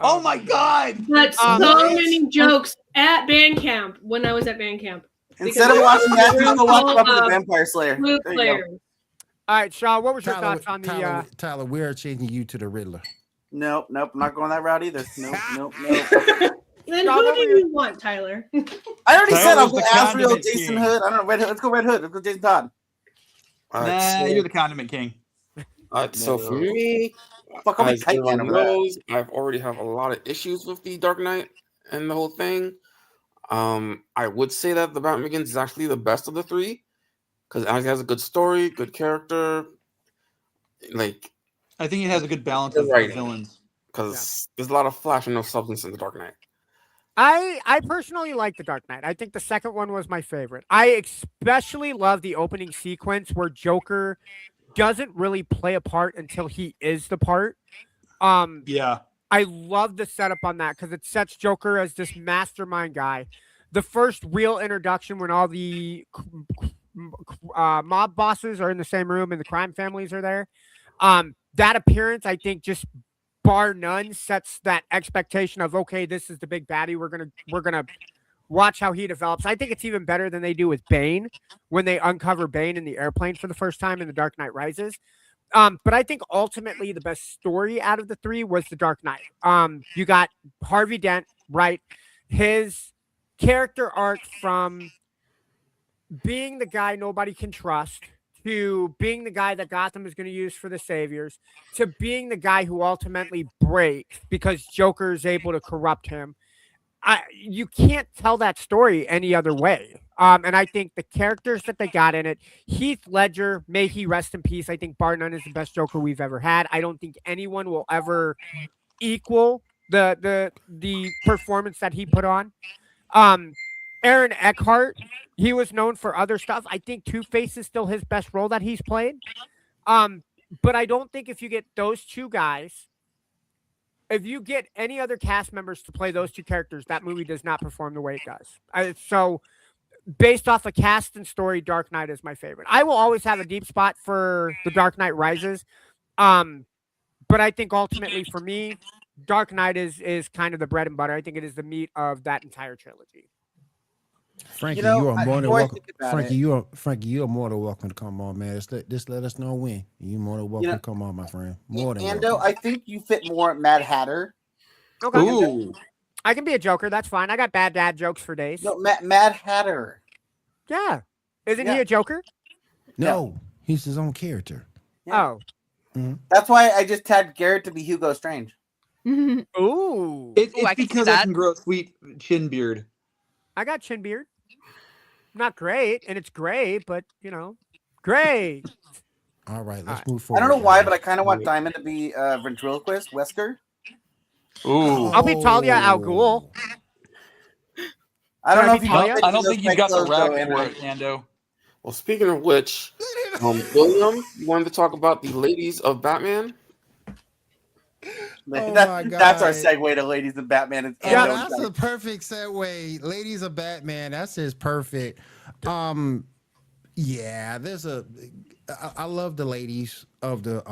Oh my God! But so many jokes at band camp when I was at band camp. Instead of watching that, just go watch Buffy the Vampire Slayer. Flute There you go. players. All right, Shaw. What was your thoughts on the? Tyler, we're changing you to the Riddler. Nope, I'm not going that route either. Nope. Then Shaw, who what do were you want, Tyler? I already said I'll Tyler's go the Asriel, condiment Jason king. Hood. I don't know, Red Hood. Let's go Red Hood. Let's go Jason Todd. All right, Nah, you're the condiment king. so for me, Fuck, I'll be as tight man everyone over that. knows, I've already have a lot of issues with the Dark Knight and the whole thing. I would say that the Batman Begins is actually the best of the three because it actually has a good story, good character. Like, I think it has a good balance You're of right. villains. because there's a lot of flash and no substance in the Dark Knight. I personally like the Dark Knight. I think the second one was my favorite. I especially love the opening sequence where Joker doesn't really play a part until he is the part. Yeah. I love the setup on that because it sets Joker as this mastermind guy. The first real introduction when all the mob bosses are in the same room and the crime families are there. That appearance, I think, just bar none, sets that expectation of, okay, this is the big baddie. We're gonna watch how he develops. I think it's even better than they do with Bane when they uncover Bane in the airplane for the first time in The Dark Knight Rises. But I think ultimately the best story out of the three was The Dark Knight. You got Harvey Dent, right? His character arc from being the guy nobody can trust to being the guy that Gotham is going to use for the saviors to being the guy who ultimately breaks because Joker is able to corrupt him. You can't tell that story any other way. And I think the characters that they got in it, Heath Ledger, may he rest in peace. I think bar none is the best Joker we've ever had. I don't think anyone will ever equal the performance that he put on. Aaron Eckhart, he was known for other stuff. I think Two-Face is still his best role that he's played. But I don't think if you get those two guys, if you get any other cast members to play those two characters, that movie does not perform the way it does. So based off of cast and story, Dark Knight is my favorite. I will always have a deep spot for The Dark Knight Rises. But I think ultimately for me, Dark Knight is kind of the bread and butter. I think it is the meat of that entire trilogy. Frankie, You know, you are more than before I welcome. think about Frankie, it- you are more than welcome to come on, man. Just let us know when. You more than welcome to come on, my friend. More than Ando, welcome. I think you fit more at Mad Hatter. Okay. Ooh, I can be a Joker. That's fine. I got bad dad jokes for days. No, Mad Hatter. Yeah. Isn't he Yeah. a Joker? No, he's his own character. Yeah. Oh. That's why I just tagged Garrett to be Hugo Strange. Ooh. It's I can see because I that. can grow a sweet chin beard. I got chin beard. Not great, and it's gray, but gray. All right, let's right. move I forward. don't know why, guys. but I kind of want Diamond to be ventriloquist, Wesker. ooh. I'll be Talia al Ghul. I don't Can know I if be you Talia? I don't think you've got the rap in for it, Ando. Well, speaking of which, William, you wanted to talk about the ladies of Batman? Oh That's my our God. segue to Ladies and Batman. And Yeah, Ando that's a perfect segue. Ladies of Batman, that's just perfect. Yeah, I love the ladies of the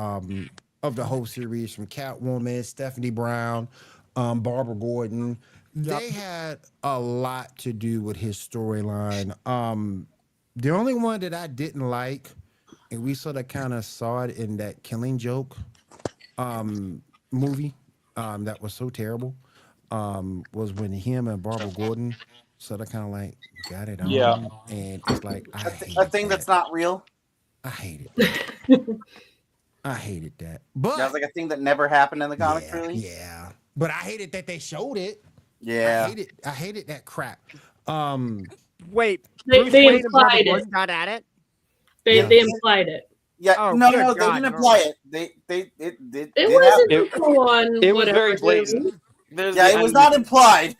whole series from Catwoman, Stephanie Brown, Barbara Gordon. They had a lot to do with his storyline. The only one that I didn't like, and we sort of kind of saw it in that Killing Joke movie that was so terrible, was when him and Barbara Gordon sort of kind of like got it on. Yeah. And it's like, A thing that's not real. I hated that. I hated that. But That was like a thing that never happened in the comics, yeah, really. Yeah. But I hated that they showed it. Yeah. I hated that crap. Wait, They Bruce Wayne and Barbara implied it. Gordon got at it? They implied it. Yeah. Oh, no, good no, they God, didn't no. imply it. It did wasn't It- full on. It was whatever, very blatant. There's Yeah, the it was not implied.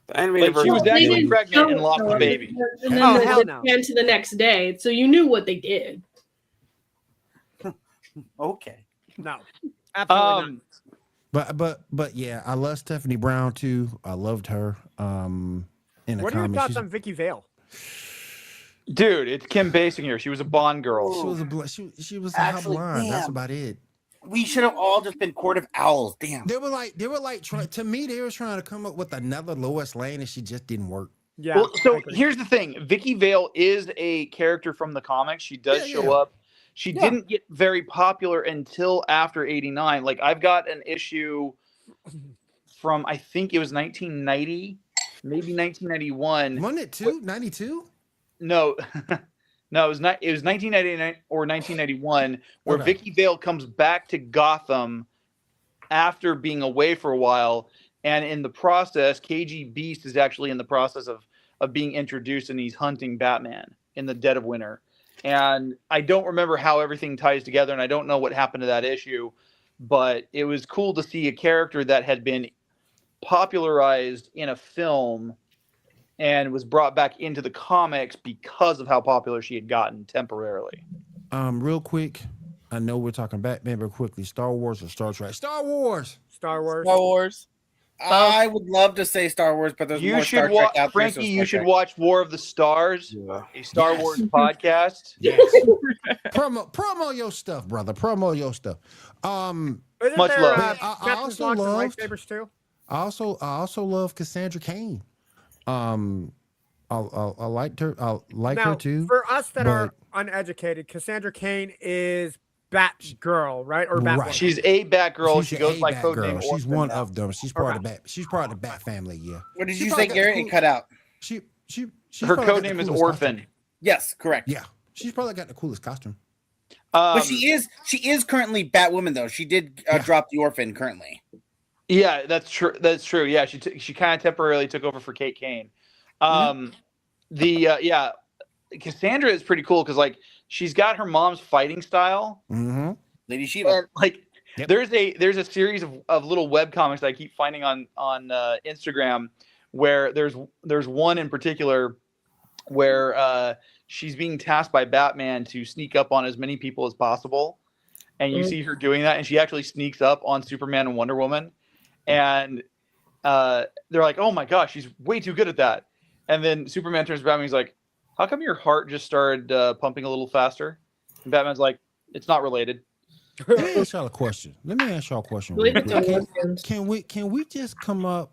The animated Like, she was version. They actually didn't pregnant and show lost it, the though. baby. And then Oh, they hell no. to the next day, so you knew what they did. Okay. No. Absolutely But yeah, I love Stephanie Brown too. I loved her. In the What are your comics. thoughts She's- on Vicky Vale? Dude, it's Kim Basinger. She was a Bond girl. She was she was Actually, a blonde. That's damn. about it. We should have all just been Court of Owls. Damn. They were like trying to me. They were trying to come up with another Lois Lane, and she just didn't work. Yeah. Well, I so agree. here's the thing. Vicky Vale is a character from the comics. She does Yeah, show up. She Yeah. didn't get very popular until after 89. Like, I've got an issue from, I think it was 1990, maybe 1991. Wasn't it too? 92? No, no, it was not. It was 1999 or 1991, where Okay. Vicky Vale comes back to Gotham after being away for a while, and in the process, KG Beast is actually in the process of being introduced, and he's hunting Batman in the dead of winter. And I don't remember how everything ties together, and I don't know what happened to that issue, but it was cool to see a character that had been popularized in a film and was brought back into the comics because of how popular she had gotten temporarily. Real quick, I know we're talking Batman, but quickly, Star Wars or Star Trek? Star Wars. Star Wars. Star Wars. I would love to say Star Wars, but there's You more should Star watch, Trek out there. Frankie. so You Star should Trek. watch War of the Stars, Yeah. a Star Yes. Wars podcast. Yes. promo your stuff, brother. Promo your stuff. Isn't Much there, love. I Captain's also Locks and loved- lightsabers too? I also love Cassandra Cain. I liked her. I like Now, her too. for us that are but- uneducated, Cassandra Cain is Batgirl, right? Or Right. Batwoman. She's a Batgirl. She a goes by Bat codename girl. Orphan. She's one now. of them. She's part of the Bat. She's part of the Bat family. Yeah. What did She you probably say, got Garrett? the It cut out. She's Her probably got the codename is coolest Orphan. costume. Yes, correct. Yeah. She's probably got the coolest costume. But she is currently Batwoman though. She did drop the Orphan currently. Yeah, that's true. That's true. Yeah, she kind of temporarily took over for Kate Kane. Cassandra is pretty cool because like she's got her mom's fighting style. Mm-hmm. Lady Shiva. And, like Yep. there's a series of little web comics that I keep finding on Instagram where there's one in particular where she's being tasked by Batman to sneak up on as many people as possible, and you see her doing that, and she actually sneaks up on Superman and Wonder Woman, and they're like, oh my gosh, she's way too good at that. And then Superman turns to Batman, he's like, how come your heart just started pumping a little faster? And Batman's like, it's not related. Let me ask y'all a question. Believe real it's on quick. weekends. Can we just come up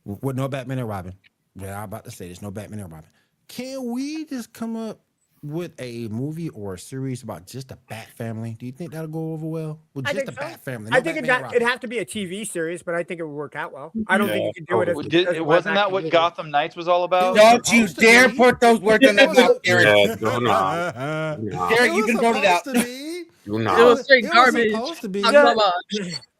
with no Batman and Robin? Yeah, I'm about to say this. No Batman and Robin. Can we just come up with a movie or a series about just the Bat family? Do you think that'll go over well? With I just think the so. Bat family. I no think Batman and Robin. it'd have to be a TV series, but I think it would work out well. I don't think you can do it as, Wasn't that what Gotham Knights was all about? Don't you supposed to dare be. put those words in that mouth, Garrett. Yeah, do not. Garrett, you can vote it out. Do It not. was straight It was garbage. supposed to be. Come on.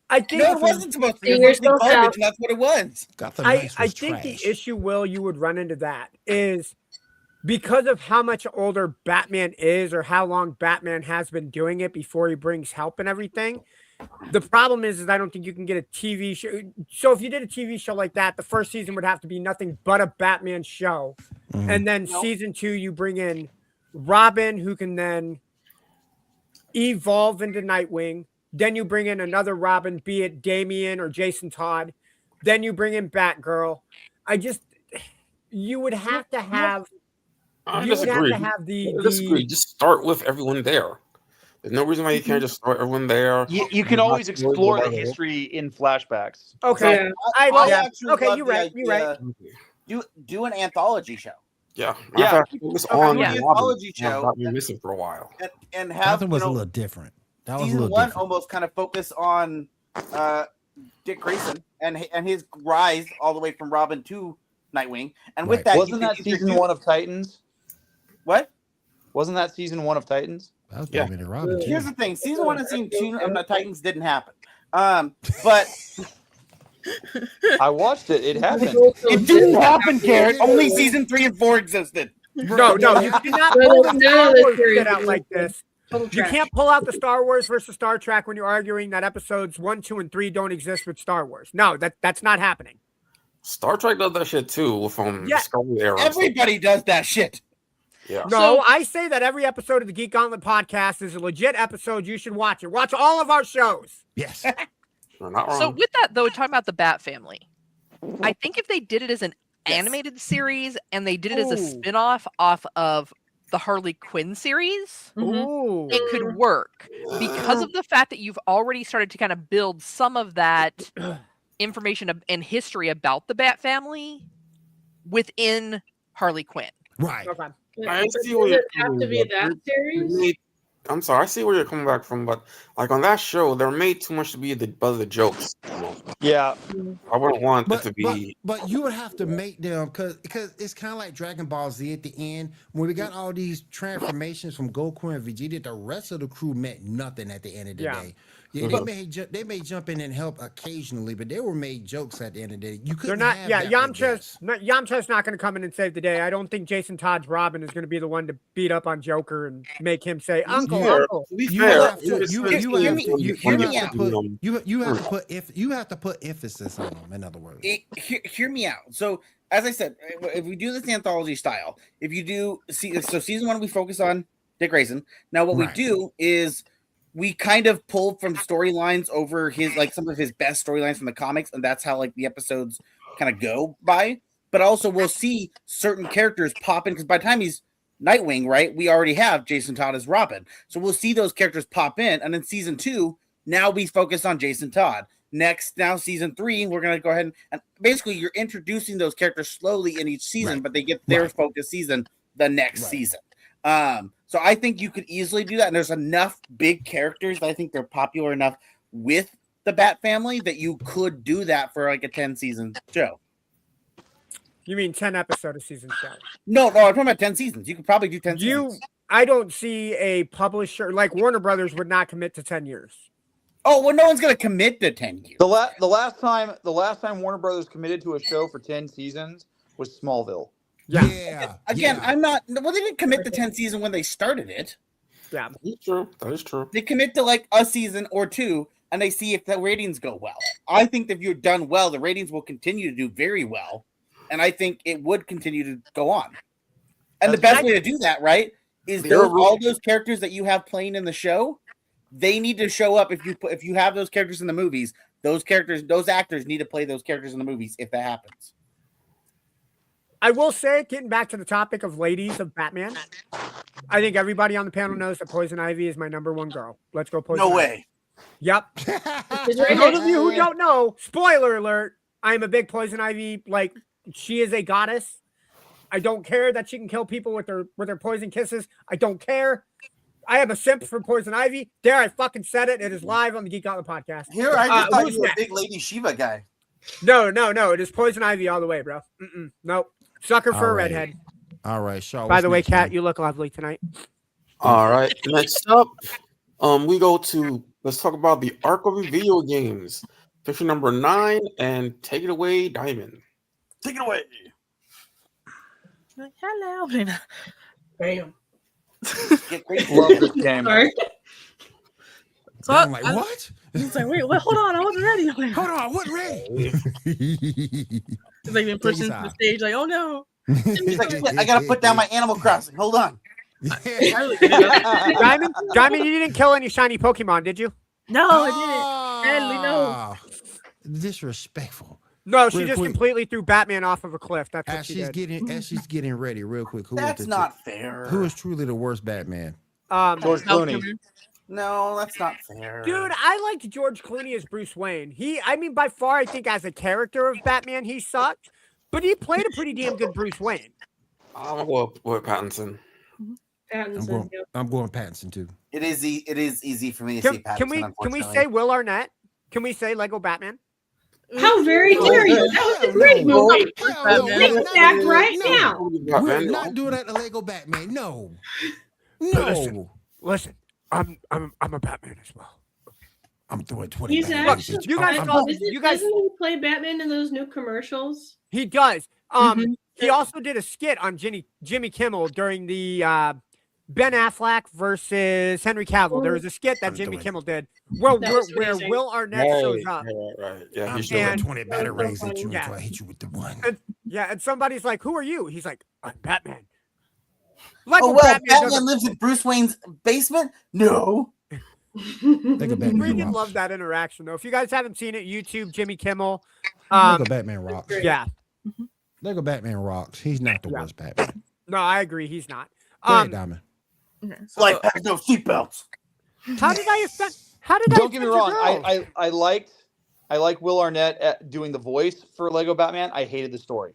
I think No, it wasn't supposed to be. It You're was supposed to be supposed to garbage, and that's what it was. Gotham I Knights was think the trash. issue, Will, you would run into that is because of how much older Batman is or how long Batman has been doing it before he brings help and everything. The problem is I don't think you can get a TV show. So if you did a TV show like that, the first season would have to be nothing but a Batman show. Mhm. And then season 2, you bring in Robin, who can then evolve into Nightwing. Then you bring in another Robin, be it Damian or Jason Todd. Then you bring in Batgirl. You would have to have. I You would have disagree. to have I disagree. Just start with everyone there. There's no reason why you can't just start everyone there. You can always explore the history in flashbacks. Okay. Yeah. I yeah. actually Okay, love you're the right. You're right. idea- Do an anthology show. Yeah. Focus on the anthology show. Got me missing for a while. And have Gotham was a little different. That was season a little one different. almost kind of focus on Dick Grayson and his rise all the way from Robin to Nightwing. And with that, wasn't that season 1 of Titans? What? Wasn't that season 1 of Titans? That was Batman and Robin. Here's the thing: season 1 and season 2 of the Titans didn't happen. But I watched it. It happened. It didn't happen, Garrett. Only season 3 and 4 existed. No, you cannot pull the Star Wars shit out like this. You can't pull out the Star Wars versus Star Trek when you're arguing that episodes 1, 2, and 3 don't exist with Star Wars. No, that's not happening. Star Trek does that shit too from Discovery era. Everybody does that shit. Yeah. No, I say that every episode of the Geek Gauntlet podcast is a legit episode. You should watch it. Watch all of our shows. Yes. You're not wrong. So with that though, talking about the Bat Family, I think if they did it as an animated series and they did it as a spin-off off of the Harley Quinn series, it could work because of the fact that you've already started to kind of build some of that information and history about the Bat Family within Harley Quinn. Right. Okay. I see where Does it have to be that series? I'm sorry, I see where you're coming back from, but like on that show, they're made too much to be the butt of the jokes. Yeah, I wouldn't want it to be. But you would have to make them because it's kind of like Dragon Ball Z at the end when we got all these transformations from Goku and Vegeta. The rest of the crew meant nothing at the end of the day. Yeah, they may jump in and help occasionally, but they were made jokes at the end of the day. You couldn't. They're not. Have Yamcha's not going to come in and save the day. I don't think Jason Todd's Robin is going to be the one to beat up on Joker and make him say, "Uncle, Uncle." You have to put emphasis on them. In other words, hear me out. So, as I said, if we do this anthology style, if you do season 1, we focus on Dick Grayson. Now, what we do is we kind of pull from storylines over his some of his best storylines from the comics, and that's how the episodes kind of go by. But also, we'll see certain characters pop in because by the time he's Nightwing, right, we already have Jason Todd as Robin, so we'll see those characters pop in, and in season 2, now we focus on Jason Todd. Now season 3, we're gonna go ahead and basically you're introducing those characters slowly in each season, but they get their focus season the next season. So I think you could easily do that. And there's enough big characters that I think they're popular enough with the Bat Family that you could do that for a 10-season show. You mean 10 episode of season show? No, I'm talking about 10 seasons. You could probably do 10 seasons. I don't see a publisher like Warner Brothers would not commit to 10 years. Oh, well, no one's going to commit to 10 years. The last time Warner Brothers committed to a show for 10 seasons was Smallville. Yeah. Again, I'm not. Well, they didn't commit to 10 season when they started it. Yeah, that is true. They commit to a season or 2, and they see if the ratings go well. I think that if you're done well, the ratings will continue to do very well, and I think it would continue to go on. And the best way to do that, right, is all those characters that you have playing in the show. They need to show up if you have those characters in the movies. Those actors need to play those characters in the movies if that happens. I will say, getting back to the topic of ladies of Batman, I think everybody on the panel knows that Poison Ivy is my number 1 girl. Let's go Poison Ivy. No way. Yep. For those of you who don't know, spoiler alert, I'm a big Poison Ivy. She is a goddess. I don't care that she can kill people with her poison kisses. I don't care. I am a simp for Poison Ivy. There, I fucking said it. It is live on the Geek Gauntlet podcast. Here, I just thought you were a big Lady Shiva guy. No. It is Poison Ivy all the way, bro. Nope. Sucker for a redhead. All right, Shaw. By the way, Kat, you look lovely tonight. All right. Next up, let's talk about the arc of the video games. Picture number 9, and take it away, Diamond. Take it away. Hello. Bam. Love this game. So I'm like, what? He's like, wait, hold on, I wasn't ready. Hold on, I wasn't ready. He's like being pushed into the stage, like, oh no. He's like, I gotta put down my Animal Crossing. Hold on. Diamond, you didn't kill any shiny Pokemon, did you? No, I didn't. Sadly, no. Disrespectful. No, she just completely threw Batman off of a cliff. That's what as she's getting ready, real quick. That's not fair. Who is truly the worst Batman? George Clooney. No, that's not fair. Dude, I liked George Clooney as Bruce Wayne. By far, I think as a character of Batman, he sucked. But he played a pretty damn good Bruce Wayne. I'm gonna go with Pattinson. Pattinson. I'm going Pattinson too. It is easy for me to say Pattinson. Can we say Will Arnett? Can we say Lego Batman? How very dare you? That was a great movie. Take it back right now. We're not doing that to Lego Batman. No. Listen, I'm a Batman as well. I'm throwing 20. He's actually. You guys doesn't he play Batman in those new commercials? He does. He also did a skit on Jimmy Kimmel during the Ben Affleck versus Henry Cavill. There was a skit that Jimmy Kimmel did where Will Arnett shows up. Right. Yeah, I'm throwing 20 batteries at you until I hit you with the one. And somebody's like, "Who are you?" He's like, "I'm Batman." Batman lives in Bruce Wayne's basement? No. Freaking love that interaction though. If you guys haven't seen it, YouTube Jimmy Kimmel. Lego Batman rocks. Yeah. Lego Batman rocks. He's not the worst Batman. No, I agree. He's not. Go ahead, Diamond. Like pack no seatbelts. How did I offend? Don't get me wrong. I like Will Arnett doing the voice for Lego Batman. I hated the story.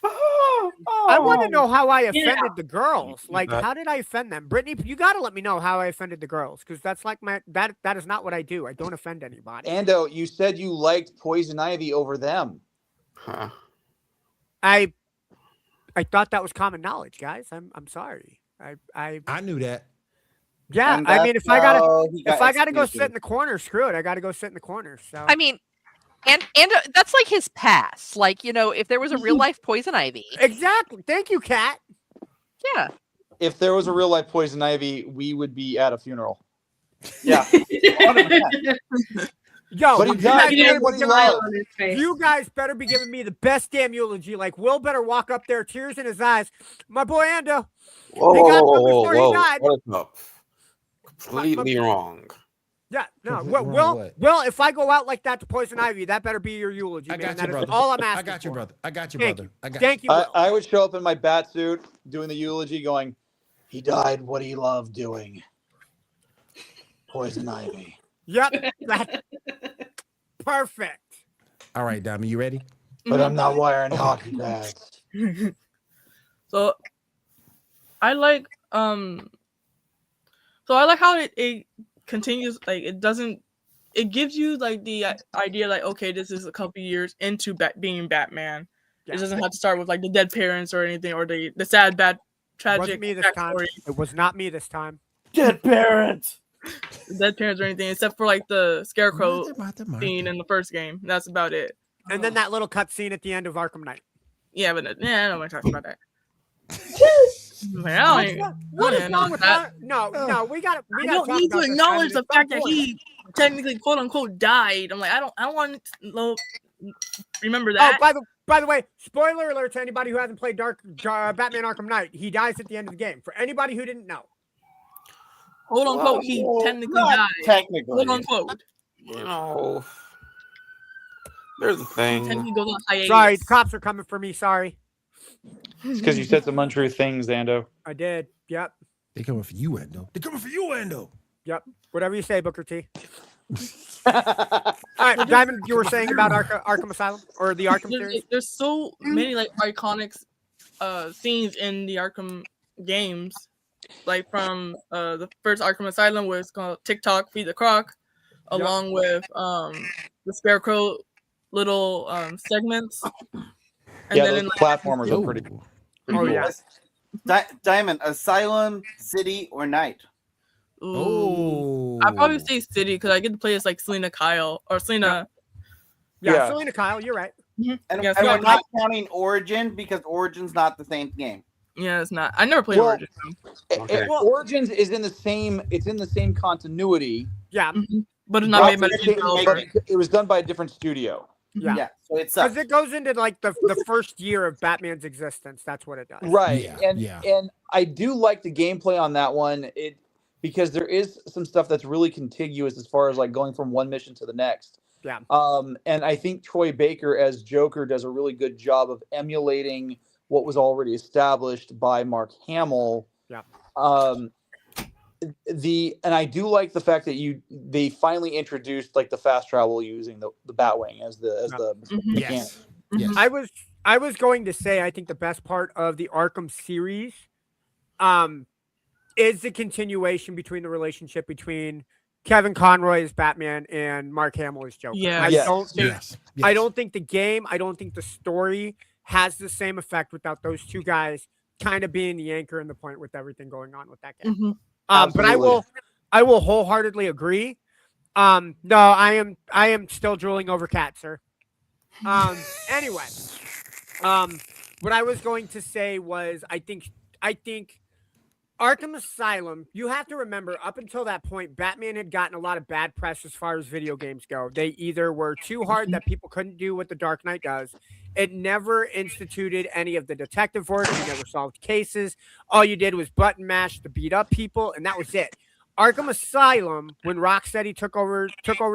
I want to know how I offended the girls. Like, how did I offend them? Brittany, you got to let me know how I offended the girls, because that's like that is not what I do. I don't offend anybody. Ando, you said you liked Poison Ivy over them. Huh. I thought that was common knowledge, guys. I'm sorry. I knew that. Yeah, I mean, if I gotta go sit in the corner, screw it. I gotta go sit in the corner. So I mean, and that's like his pass. Like, if there was a real life Poison Ivy. Exactly. Thank you, Kat. Yeah. If there was a real life Poison Ivy, we would be at a funeral. Yeah. Yo, but he died. You guys better be giving me the best damn eulogy. Like, Will better walk up there, tears in his eyes. My boy Ando. Whoa. Completely wrong. Yeah, no. Well, if I go out like that to Poison Ivy, that better be your eulogy, man. That is all I'm asking. I got you, brother. Thank you. I would show up in my bat suit doing the eulogy going, he died what he loved doing. Poison Ivy. Yep. Perfect. All right, Dami, you ready? But I'm not wearing hockey pads. So I like how it continues, like it gives you like the idea like, okay, this is a couple years into babeing Batman. Yeah. It doesn't have to start with like the dead parents or anything, or the sad tragic. It was not me this time. Dead parents. Dead parents or anything, except for like the Scarecrow scene in the first game. That's about it. And then that little cut scene at the end of Arkham Knight. Yeah, but I don't want to talk about that. What is wrong with that? No, we got. I don't need to acknowledge the fact that he technically, quote unquote, died. I'm like, I don't want to remember that. Oh, by the way, spoiler alert to anybody who hasn't played Batman Arkham Knight. He dies at the end of the game. For anybody who didn't know. Quote unquote, he technically died. Technically. Quote unquote. There's the thing. Sorry, the cops are coming for me. Sorry. It's because you said some untrue things, Ando. I did. Yep. They coming for you, Ando. Yep. Whatever you say, Booker T. All right, Diamond, you were saying about Arkham Asylum or the Arkham series? There's so many like iconic scenes in the Arkham games, like from the first Arkham Asylum, where it's called TikTok Feed the Croc, along with the Scarecrow little segments. And then platformers are pretty cool. Yes. Diamond, Asylum, City, or Night? Ooh. I'd probably say City because I get to play as like Selena Kyle or Selena. Yeah, Selena Kyle, you're right. Mm-hmm. And we're not counting Origin because Origin's not the same game. Yeah, it's not. I never played Origin. Origins is in the same. It's in the same continuity. Yeah, but it's not made by the same developer. It was done by a different studio. Yeah. So it's because it goes into like the first year of Batman's existence. That's what it does. Right. And I do like the gameplay on that one. Because there is some stuff that's really contiguous as far as like going from one mission to the next. Yeah. And I think Troy Baker as Joker does a really good job of emulating what was already established by Mark Hamill. Yeah. And I do like the fact that they finally introduced like the fast travel using the Batwing as the mechanic. Yes. I was going to say I think the best part of the Arkham series is the continuation between the relationship between Kevin Conroy as Batman and Mark Hamill as Joker. Yeah. I don't think the game, I don't think the story has the same effect without those two guys kind of being the anchor and the point with everything going on with that game. But I will wholeheartedly agree. No, I am still drooling over Cat, sir. Anyway, what I was going to say was I think Arkham Asylum, you have to remember, up until that point, Batman had gotten a lot of bad press as far as video games go. They either were too hard that people couldn't do what the Dark Knight does. It never instituted any of the detective work. You never solved cases. All you did was button mash to beat up people, and that was it. Arkham Asylum, when Rocksteady took over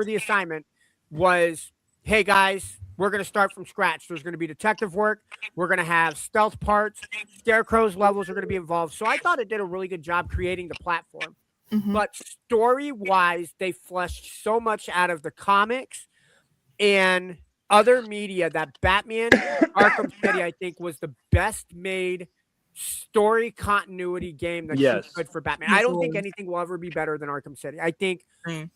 the assignment, was, hey guys, we're going to start from scratch. There's going to be detective work. We're going to have stealth parts. Scarecrow's levels are going to be involved. So I thought it did a really good job creating the platform. But story-wise, they fleshed so much out of the comics and other media that Batman Arkham City, I think, was the best made story continuity game that you could for Batman. I don't think anything will ever be better than Arkham City. I think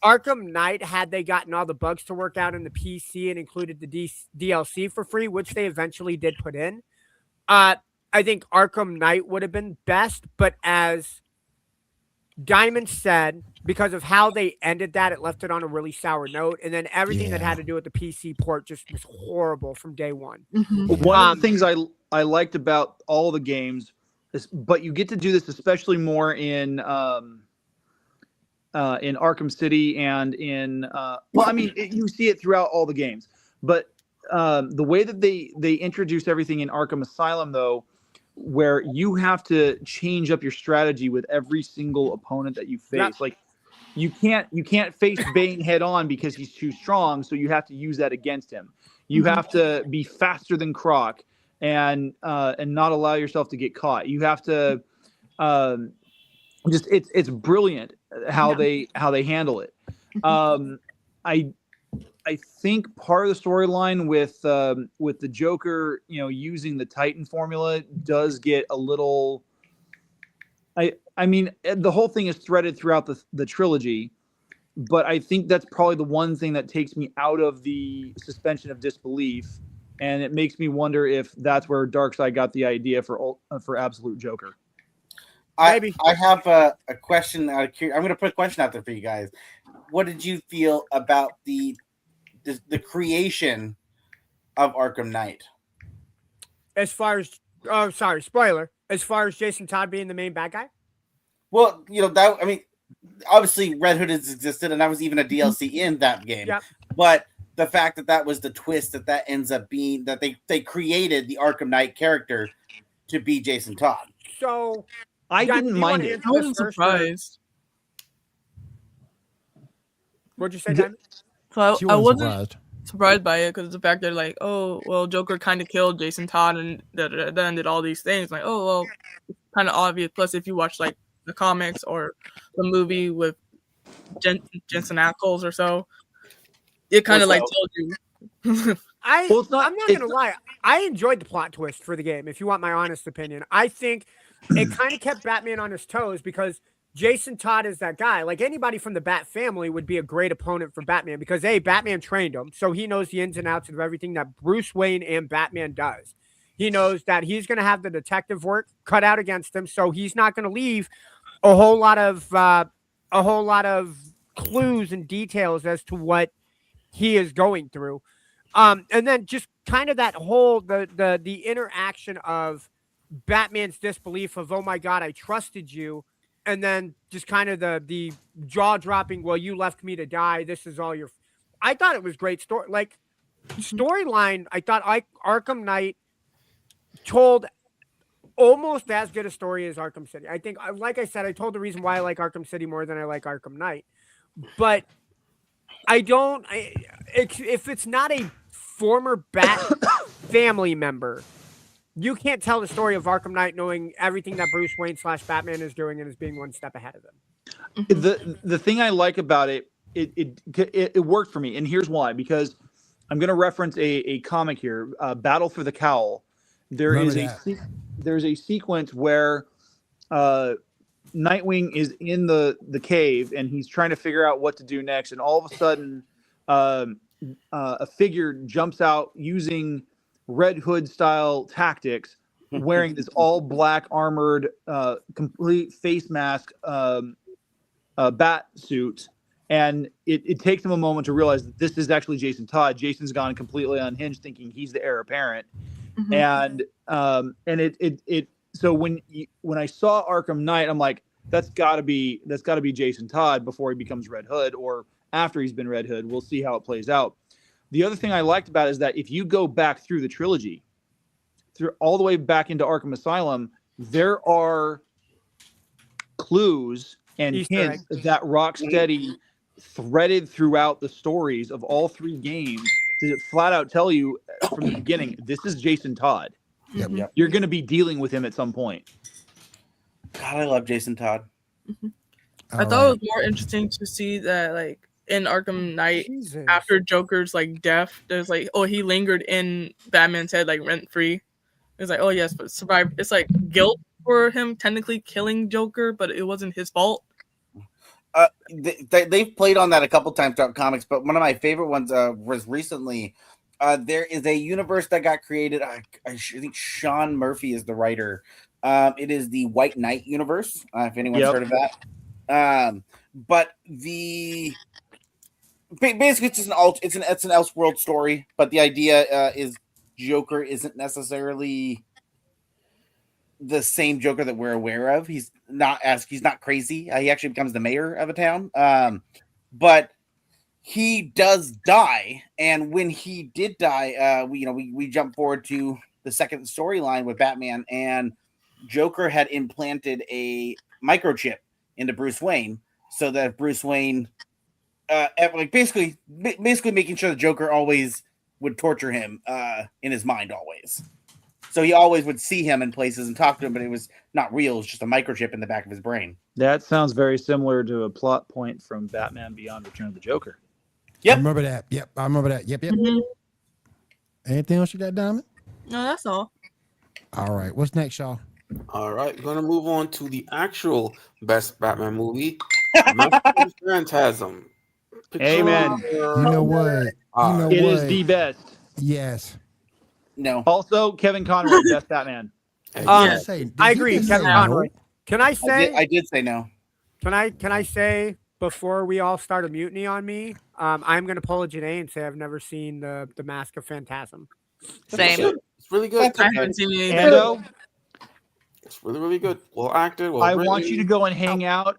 Arkham Knight, had they gotten all the bugs to work out in the PC and included the DLC for free, which they eventually did put in, I think Arkham Knight would have been best. But as Diamond said, because of how they ended that, it left it on a really sour note. And then everything that had to do with the PC port just was horrible from day one. One of the things I liked about all the games is, but you get to do this especially more in Arkham City and in you see it throughout all the games. But the way that they introduce everything in Arkham Asylum, though, where you have to change up your strategy with every single opponent that you face. Like you can't face Bane head on because he's too strong, so you have to use that against him. You have to be faster than Croc and not allow yourself to get caught. You have to it's brilliant how they handle it. I think part of the storyline with the Joker, using the Titan formula does get a little. I mean, the whole thing is threaded throughout the trilogy, but I think that's probably the one thing that takes me out of the suspension of disbelief, and it makes me wonder if that's where Darkseid got the idea for Absolute Joker. I have a question. I'm going to put a question out there for you guys. What did you feel about the creation of Arkham Knight? As far as, spoiler, as far as Jason Todd being the main bad guy? Well, obviously Red Hood has existed, and that was even a DLC in that game. Yep. But the fact that was the twist that ends up being that they created the Arkham Knight character to be Jason Todd. So I didn't mind it. I wasn't surprised. What'd you say, Dan? So I wasn't surprised by it because the fact that Joker kind of killed Jason Todd and then did all these things. Like, it's kind of obvious. Plus, if you watch like the comics or the movie with Jensen Ackles or so, it kind of like told you. I'm not gonna lie. I enjoyed the plot twist for the game. If you want my honest opinion, I think it kind of kept Batman on his toes because Jason Todd is that guy. Like anybody from the Bat family would be a great opponent for Batman because Batman trained him, so he knows the ins and outs of everything that Bruce Wayne and Batman does. He knows that he's going to have the detective work cut out against him, so he's not going to leave a whole lot of clues and details as to what he is going through. And then just kind of that whole the interaction of Batman's disbelief of, oh my God, I trusted you. And then just kind of the jaw dropping, well, you left me to die. This is all your. I thought it was great story. Like storyline, I thought Arkham Knight told almost as good a story as Arkham City. I think, like I said, I told the reason why I like Arkham City more than I like Arkham Knight. But if it's not a former Bat family member, you can't tell the story of Arkham Knight knowing everything that Bruce Wayne / Batman is doing and is being one step ahead of them. The thing I like about it worked for me, and here's why. Because reference a comic here, Battle for the Cowl. There's a sequence where Nightwing is in the cave and he's trying to figure out what to do next, and all of a sudden a figure jumps out using Red Hood style tactics, wearing this all black armored complete face mask bat suit, and it takes him a moment to realize that this is actually Jason Todd. Jason's gone completely unhinged, thinking he's the heir apparent. And so when I saw Arkham Knight, I'm like, that's got to be Jason Todd before he becomes Red Hood, or after he's been Red Hood. We'll see how it plays out. The other thing I liked about it is that if you go back through the trilogy, through all the way back into Arkham Asylum, there are clues and hints that Rocksteady threaded throughout the stories of all three games to flat out tell you from the beginning, this is Jason Todd. Yep. You're going to be dealing with him at some point. God, I love Jason Todd. I thought it was more interesting to see that, like, in Arkham Knight, after Joker's like death, there's like, oh, he lingered in Batman's head like rent free. It's like, oh yes, but survived. It's like guilt for him technically killing Joker, but it wasn't his fault. They've played on that a couple times throughout comics, but one of my favorite ones was recently. There is a universe that got created. I think Sean Murphy is the writer. It is the White Knight universe. If anyone's heard of that, but basically it's just an Elseworld story. But the idea is Joker isn't necessarily the same Joker that we're aware of. He's not crazy. He actually becomes the mayor of a town. But he does die, and when he did die, we jump forward to the second storyline with Batman, and Joker had implanted a microchip into Bruce Wayne, so that Bruce Wayne, basically making sure the Joker always would torture him in his mind always. So he always would see him in places and talk to him, but it was not real. It's just a microchip in the back of his brain. That sounds very similar to a plot point from Batman Beyond Return of the Joker. Yep. I remember that. Yep. I remember that. Yep. Mm-hmm. Anything else you got, Diamond? No, that's all. All right. What's next, y'all? All right. We're going to move on to the actual best Batman movie, Phantasm. Amen. You know what? It is the best. Yes. No. Also, Kevin Conroy, best Batman. I agree, Kevin Conroy. Can I say? I did say no. Can I say before we all start a mutiny on me? I'm going to pull a Janae and say I've never seen the Mask of Phantasm. Same. It's really good. I haven't seen it either. It's really, really good. Well acted. I want you to go and hang out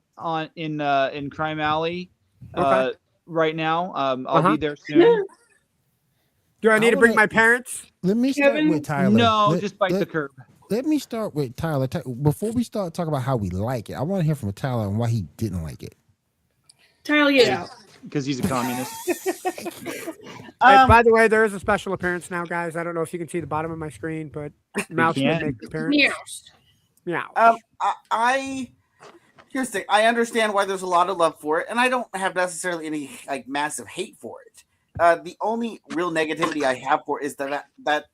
in Crime Alley right now. I'll be there soon. Do I need to bring my parents? Let me start with Tyler. No, just bite the curb. Let me start with Tyler. Before we start talking about how we like it, I want to hear from Tyler on why he didn't like it. Tyler, get out. Because he's a communist. By the way, there is a special appearance now, guys. I don't know if you can see the bottom of my screen, but Mouse will make an appearance. Meow. Here's the thing. I understand why there's a lot of love for it, and I don't have necessarily any massive hate for it. The only real negativity I have for it is that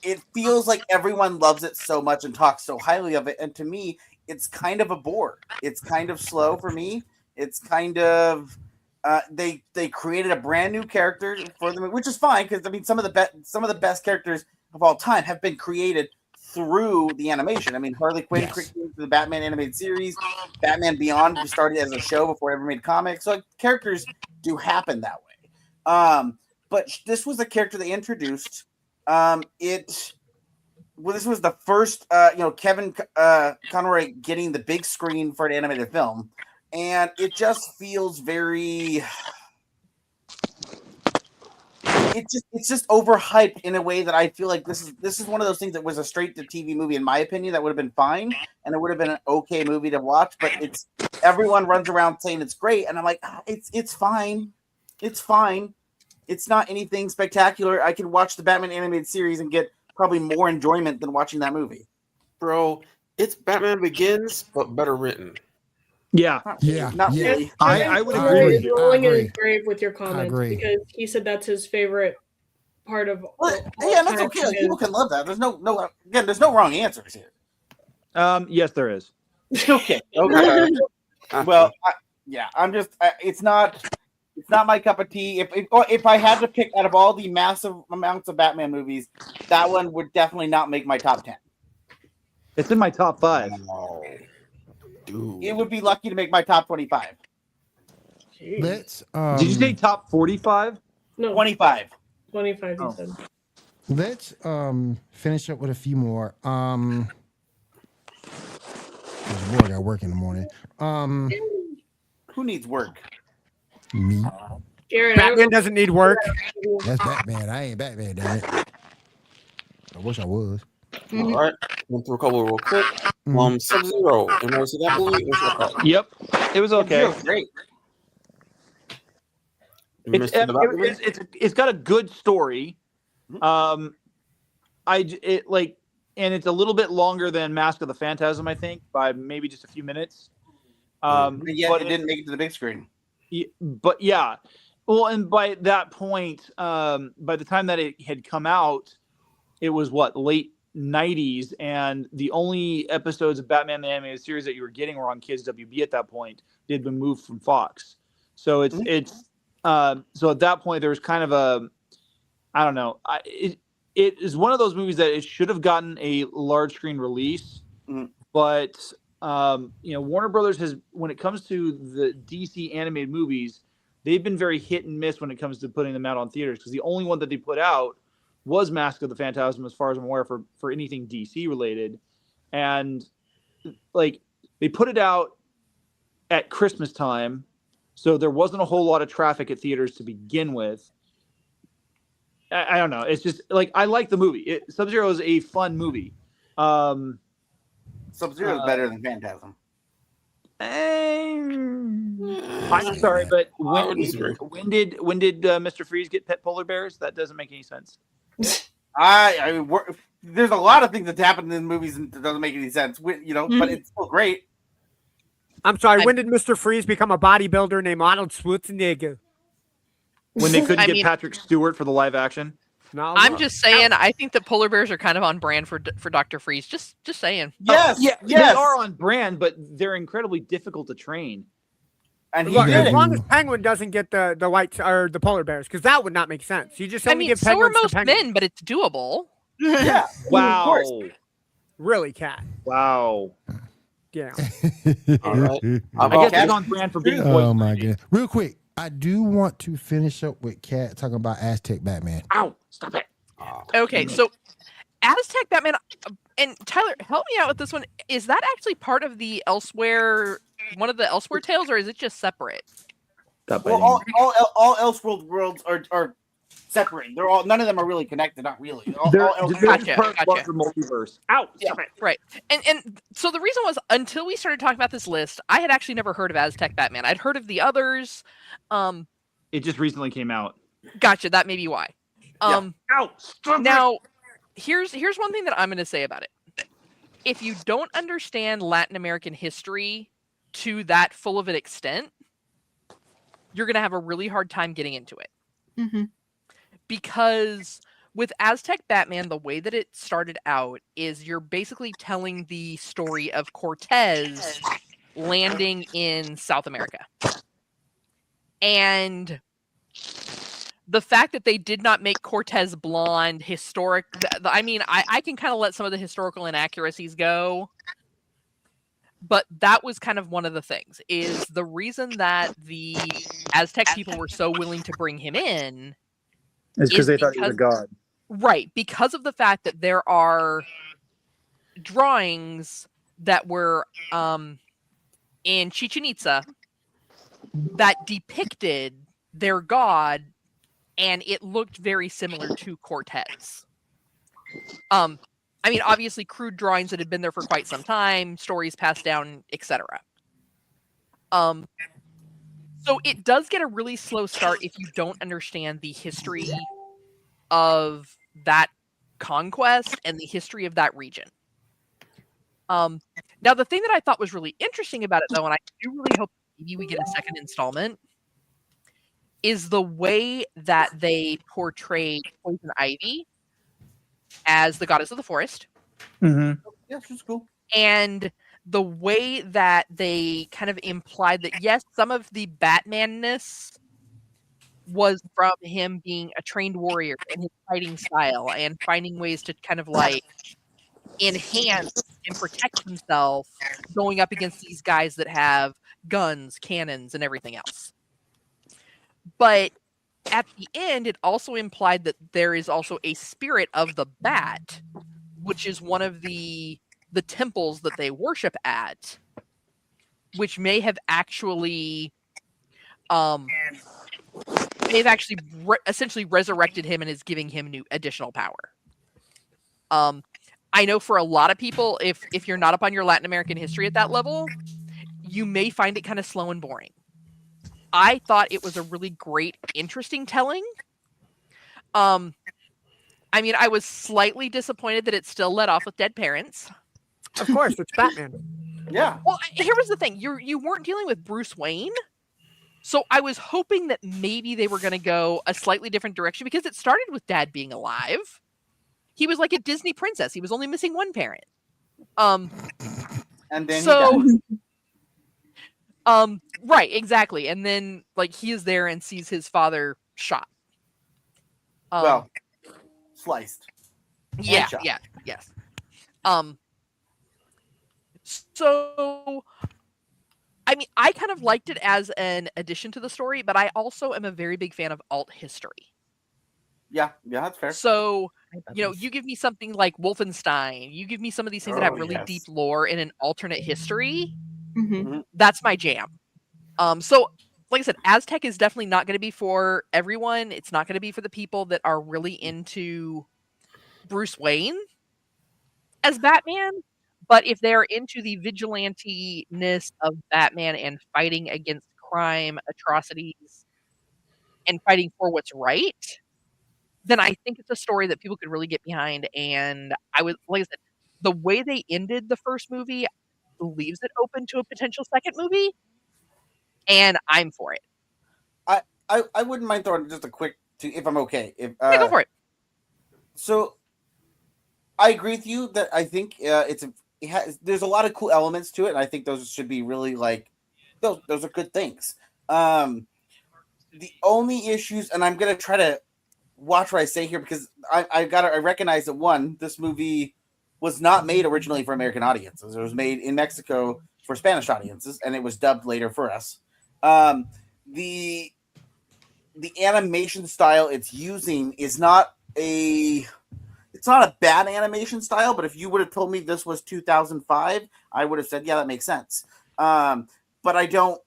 it feels like everyone loves it so much and talks so highly of it, and to me, it's kind of a bore. It's kind of slow for me. It's kind of they created a brand new character for them, which is fine because I mean some of the best characters of all time have been created through the animation. I mean, Harley Quinn created the Batman animated series, Batman Beyond started as a show before it ever made comics. So characters do happen that way. But this was a character they introduced. This was the first, Kevin Conroy getting the big screen for an animated film, and it just feels very. It's just overhyped in a way that I feel like this is one of those things that was a straight to TV movie in my opinion that would have been fine and it would have been an okay movie to watch, but everyone runs around saying it's great and I'm like it's fine. It's fine. It's not anything spectacular. I can watch the Batman animated series and get probably more enjoyment than watching that movie. Bro, it's Batman Begins, but better written. Yeah. Not really. I would agree. Rolling in his grave with your comments because he said that's his favorite part of. Yeah, that's okay. Like, people can love that. There's there's no wrong answers here. Yes, there is. Okay. Well, I'm just. It's not my cup of tea. If I had to pick out of all the massive amounts of Batman movies, that one would definitely not make my top 10. It's in my top 5. Dude. It would be lucky to make my top 25. Let's. Did you say top 45? No, 25. 25. You said. Let's finish up with a few more. Boy, I got work in the morning. Who needs work? Me. Jared, Batman doesn't need work. That's Batman. I ain't Batman, damn it. I wish I was. All right, went through a couple real quick. Sub-Zero. Everybody see that movie? Yep, it was okay. Great. It's got a good story. And it's a little bit longer than Mask of the Phantasm, I think, by maybe just a few minutes. But it didn't make it to the big screen. But yeah, well, and by that point, by the time that it had come out, it was late 90s, and the only episodes of Batman the Animated Series that you were getting were on Kids WB at that point. They'd been moved from Fox, so so at that point there was kind of I don't know. It is one of those movies that it should have gotten a large screen release, but Warner Brothers has, when it comes to the DC animated movies, they've been very hit and miss when it comes to putting them out on theaters, because the only one that they put out was Mask of the Phantasm, as far as I'm aware, for anything DC related. And they put it out at Christmas time, so there wasn't a whole lot of traffic at theaters to begin with. I don't know. It's just I like the movie. Sub-Zero is a fun movie. Sub-Zero is better than Phantasm. I'm sorry, but when did Mr. Freeze get pet polar bears? That doesn't make any sense. There's a lot of things that happen in movies and it doesn't make any sense. But it's still great. I'm sorry. When did Mr. Freeze become a bodybuilder named Arnold Schwarzenegger? When they couldn't get Patrick Stewart for the live action. No, I'm just saying. I think that polar bears are kind of on brand for Dr. Freeze. Just saying. Yes, they are on brand, but they're incredibly difficult to train. And as long as Penguin doesn't get the white or the polar bears, because that would not make sense. You just only give so are penguins most to penguins. men, but it's doable. Yeah. Wow. Really, Cat? Wow. Yeah. All right. I guess it's on brand for being. Oh my god! Real quick, I do want to finish up with Cat talking about Aztec Batman. Ow! Stop it. Okay, so Aztec Batman, and Tyler, help me out with this one. Is that actually part of the Elsewhere, one of the Elsewhere tales, or is it just separate? Well, all Elseworld worlds are separate. They're all, none of them are really connected. Not really. Gotcha. Multiverse. Ow! Yeah. Right. And so the reason was, until we started talking about this list, I had actually never heard of Aztec Batman. I'd heard of the others. It just recently came out. Gotcha. That may be why. Ow! Stop now, here's one thing that I'm going to say about it. If you don't understand Latin American history to that full of an extent, you're going to have a really hard time getting into it. Mm-hmm. Because with Aztec Batman, the way that it started out is you're basically telling the story of Cortez landing in South America. And the fact that they did not make Cortez blonde historic, I mean, I can kind of let some of the historical inaccuracies go. But that was kind of one of the things, is the reason that the Aztec people were so willing to bring him in is because they thought he was a god. Right, because of the fact that there are drawings that were in Chichen Itza that depicted their god, and it looked very similar to Cortez. I mean, obviously, crude drawings that had been there for quite some time, stories passed down, etc. So it does get a really slow start if you don't understand the history of that conquest and the history of that region. Now, the thing that I thought was really interesting about it, though, and I do really hope maybe we get a second installment, is the way that they portrayed Poison Ivy as the goddess of the forest. Mm-hmm. Yeah, she's cool. And the way that they kind of implied that, yes, some of the Batman-ness was from him being a trained warrior and his fighting style and finding ways to kind of like enhance and protect himself going up against these guys that have guns, cannons, and everything else. But at the end, it also implied that there is also a spirit of the bat, which is one of the temples that they worship at, which may have actually essentially resurrected him and is giving him new additional power. I know for a lot of people, if you're not up on your Latin American history at that level, you may find it kind of slow and boring. I thought it was a really great, interesting telling. I mean, I was slightly disappointed that it still let off with dead parents. Of course, it's Batman. Yeah. Well, here was the thing. You weren't dealing with Bruce Wayne. So I was hoping that maybe they were going to go a slightly different direction because it started with Dad being alive. He was like a Disney princess. He was only missing one parent. And then right, exactly. And then like he is there and sees his father shot. Sliced. Yeah, yeah, yes. So I mean, I kind of liked it as an addition to the story, but I also am a very big fan of alt history. Yeah, that's fair. So, you give me something like Wolfenstein, you give me some of these things that have really deep lore in an alternate history. Mm-hmm. That's my jam. So, like I said, Aztec is definitely not going to be for everyone. It's not going to be for the people that are really into Bruce Wayne as Batman. But if they're into the vigilante-ness of Batman and fighting against crime, atrocities, and fighting for what's right, then I think it's a story that people could really get behind. And like I said, the way they ended the first movie leaves it open to a potential second movie, and I'm for it. I wouldn't mind throwing just a quick, if I'm okay. Go for it. So, I agree with you that I think there's a lot of cool elements to it, and I think those should be really like those are good things. The only issues, and I'm gonna try to watch what I say here because I recognize that one, this movie was not made originally for American audiences. It was made in Mexico for Spanish audiences, and it was dubbed later for us. The animation style it's using is not a bad animation style, but if you would have told me this was 2005, I would have said, yeah, that makes sense. But I don't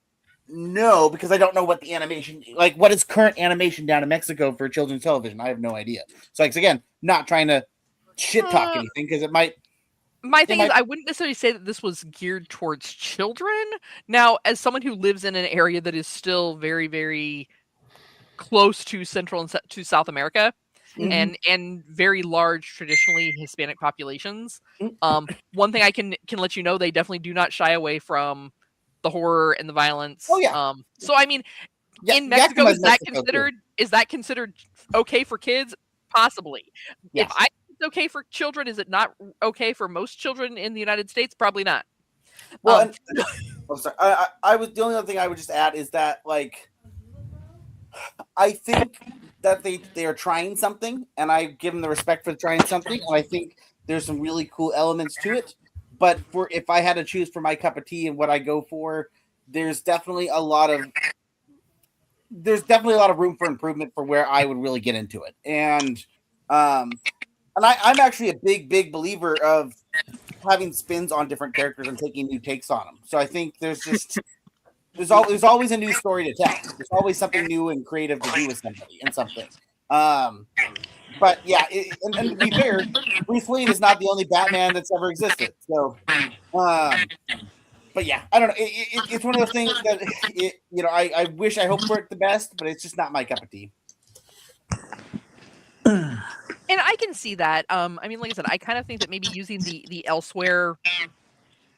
know because I don't know what the animation, like what is current animation down in Mexico for children's television. I have no idea. So like, again, not trying to shit talk anything because it might. My thing is, I wouldn't necessarily say that this was geared towards children. Now, as someone who lives in an area that is still very, very close to Central and to South America, and very large traditionally Hispanic populations, one thing I can let you know, they definitely do not shy away from the horror and the violence. Oh yeah. So I mean, in Mexico, is that considered okay for kids? Possibly. Yes. If it's okay for children, is it not okay for most children in the United States? Probably not. Well, I'm sorry. I was the only other thing I would just add is that like I think that they are trying something, and I give them the respect for trying something, and I think there's some really cool elements to it. But if I had to choose for my cup of tea and what I go for, there's definitely a lot of room for improvement for where I would really get into it. And I'm actually a big believer of having spins on different characters and taking new takes on them. So I think there's always a new story to tell. There's always something new and creative to do with somebody and something. But yeah, and to be fair, Bruce Wayne is not the only Batman that's ever existed. So, but yeah, I don't know. It's one of those things that I hope for it the best, but it's just not my cup of tea. And I can see that. I mean, like I said, I kind of think that maybe using the elsewhere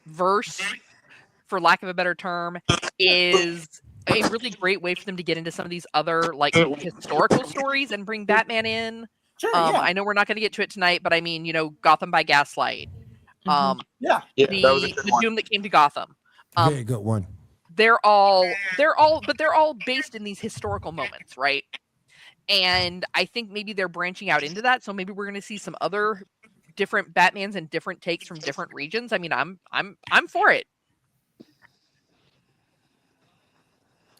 verse, for lack of a better term, is a really great way for them to get into some of these other like historical stories and bring Batman in. Sure, yeah. I know we're not going to get to it tonight, but I mean, Gotham by Gaslight. Yeah. that was a good The one. Doom that came to Gotham. Very good one. They're all based in these historical moments, right? And I think maybe they're branching out into that. So maybe we're going to see some other different Batmans and different takes from different regions. I mean, I'm for it.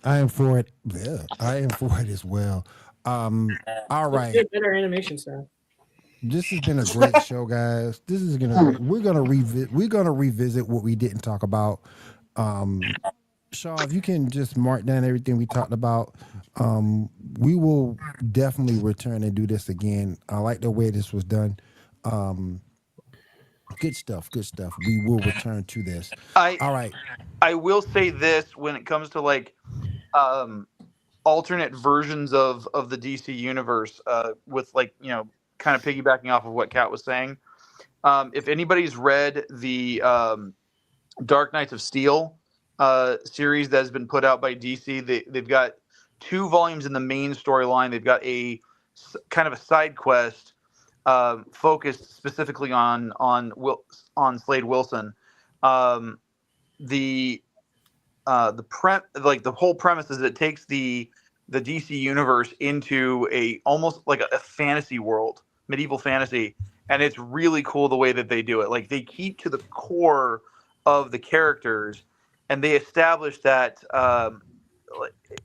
I am for it. Yeah, I am for it as well. All right. Better animation style. This has been a great show, guys. We're gonna revisit what we didn't talk about. Shaw, if you can just mark down everything we talked about, we will definitely return and do this again. I like the way this was done. Good stuff. We will return to this. All right. I will say this when it comes to like alternate versions of the DC universe, with like, kind of piggybacking off of what Kat was saying. If anybody's read the Dark Knights of Steel series that has been put out by DC, they've got 2 volumes in the main storyline. They've got a kind of a side quest focused specifically on Slade Wilson. The whole premise is it takes the DC universe into a almost like a fantasy world, medieval fantasy, and it's really cool the way that they do it. Like they keep to the core of the characters, and they establish that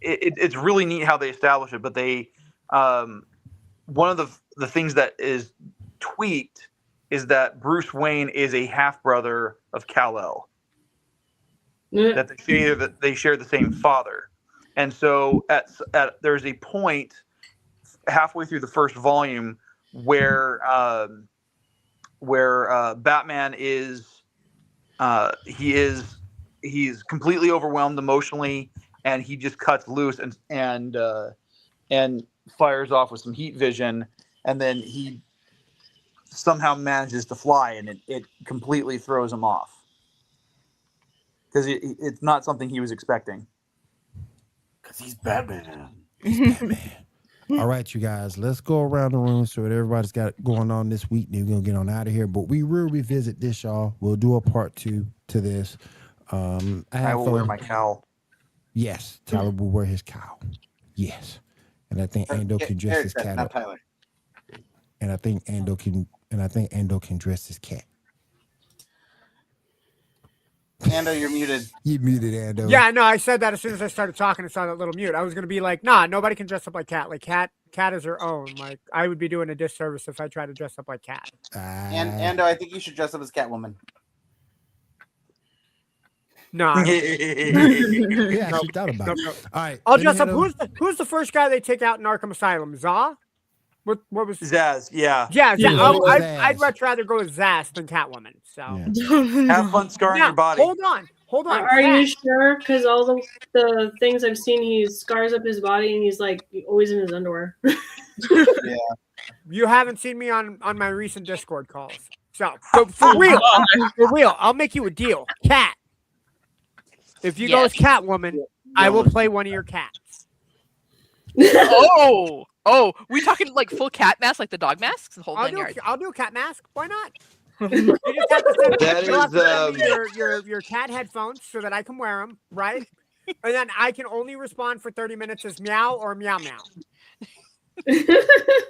it's really neat how they establish it. But they one of the things that is tweaked is that Bruce Wayne is a half brother of Kal-El. That they share the same father, and so there's a point halfway through the first volume where Batman is he's completely overwhelmed emotionally, and he just cuts loose and fires off with some heat vision, and then he somehow manages to fly, and it completely throws him off. Because it's not something he was expecting. Because he's Batman. All right, you guys, let's go around the room so what everybody's got going on this week. Then we're going to get on out of here. But we will revisit this, y'all. We'll do a part 2 to this. I will wear my cowl. Yes, Tyler will wear his cowl. Yes. And I think Ando can dress his cat up. Tyler. And I think Ando can dress his cat. Ando, you're muted. You muted, Ando. Yeah, no, I said that as soon as I started talking. I saw that little mute. I was going to be like, nah, nobody can dress up like Cat. Like Cat is her own. Like I would be doing a disservice if I tried to dress up like Cat. And Ando, I think you should dress up as Catwoman. No. Yeah, she thought about it. All right. I'll dress up. Who's the first guy they take out in Arkham Asylum? Zah? What was Zaz? Yeah. Yeah, Zaz. I'd much rather go with Zaz than Catwoman. So Have fun scarring your body. Hold on. Are you sure? Because all the things I've seen, he scars up his body and he's like always in his underwear. Yeah. You haven't seen me on my recent Discord calls. So for real, I'll make you a deal. Cat. If you go as Catwoman, I will play one of your cats. Oh, we talking like full cat mask, like the dog masks? The whole I'll do a cat mask. Why not? You just have to send your cat headphones so that I can wear them, right? And then I can only respond for 30 minutes as meow or meow meow.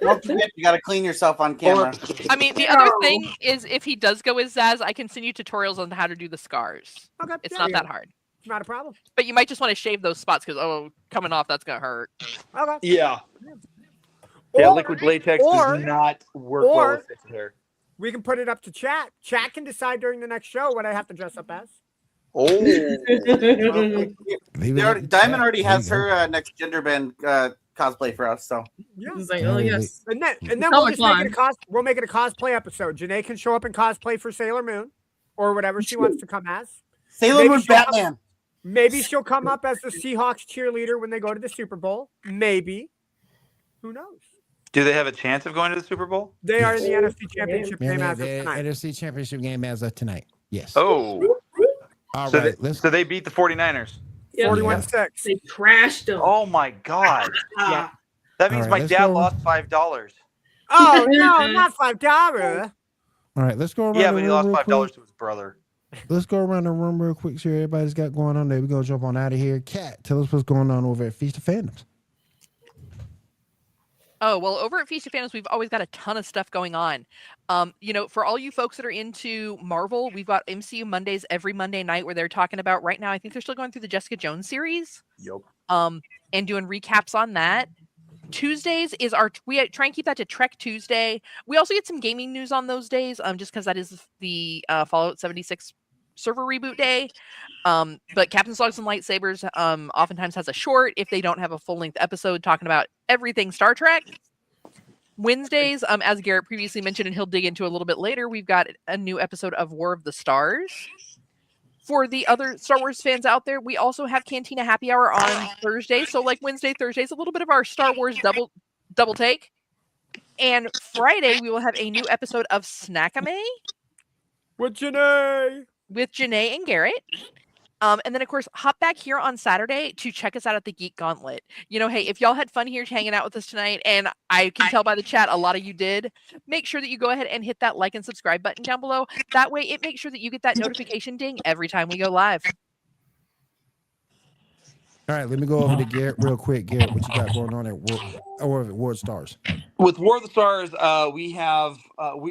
Don't forget, you got to clean yourself on camera. I mean, the other thing is if he does go as Zaz, I can send you tutorials on how to do the scars. Okay, it's not that hard. Not a problem. But you might just want to shave those spots because, coming off, that's going to hurt. Okay. Yeah. Yeah, liquid latex does not work well with facial hair. We can put it up to chat. Chat can decide during the next show what I have to dress up as. Oh. Diamond already has her next gender band cosplay for us. So yeah. He's like, oh yes. And then we'll make it a cosplay episode. Janae can show up in cosplay for Sailor Moon or whatever she wants to come as. Sailor Moon Batman. Maybe she'll come up as the Seahawks cheerleader when they go to the Super Bowl. Maybe. Who knows? Do they have a chance of going to the Super Bowl? They are in the NFC Championship game as of tonight. NFC Championship game as of tonight. Yes. Oh. All so right. So they beat the 49ers. 41.6. They trashed them. Oh my God. Yeah. That means my dad lost $5. Oh no, not $5. All right, let's go around. Yeah, but he lost $5 to his brother. Let's go around the room real quick. See what everybody's got going on there. We're gonna jump on out of here. Kat, tell us what's going on over at Feast of Fandoms. Oh, well, over at Feast of Fandoms, we've always got a ton of stuff going on. For all you folks that are into Marvel, we've got MCU Mondays every Monday night where they're talking about, right now, I think they're still going through the Jessica Jones series. Yep. And doing recaps on that. Tuesdays is we try and keep that to Trek Tuesday. We also get some gaming news on those days, just because that is the Fallout 76 server reboot day. But Captain Slugs and Lightsabers oftentimes has a short if they don't have a full-length episode talking about everything Star Trek. Wednesdays, as Garrett previously mentioned, and he'll dig into a little bit later, we've got a new episode of War of the Stars. For the other Star Wars fans out there, we also have Cantina Happy Hour on Thursday. So like Wednesday, Thursdays, a little bit of our Star Wars double take. And Friday, we will have a new episode of Snackame with Janae and Garrett. And then, of course, hop back here on Saturday to check us out at the Geek Gauntlet. Hey, if y'all had fun here hanging out with us tonight, and I can tell by the chat a lot of you did, make sure that you go ahead and hit that like and subscribe button down below. That way, it makes sure that you get that notification ding every time we go live. All right, let me go over to Garrett real quick. Garrett, what you got going on at War of Stars? With War of the Stars, we have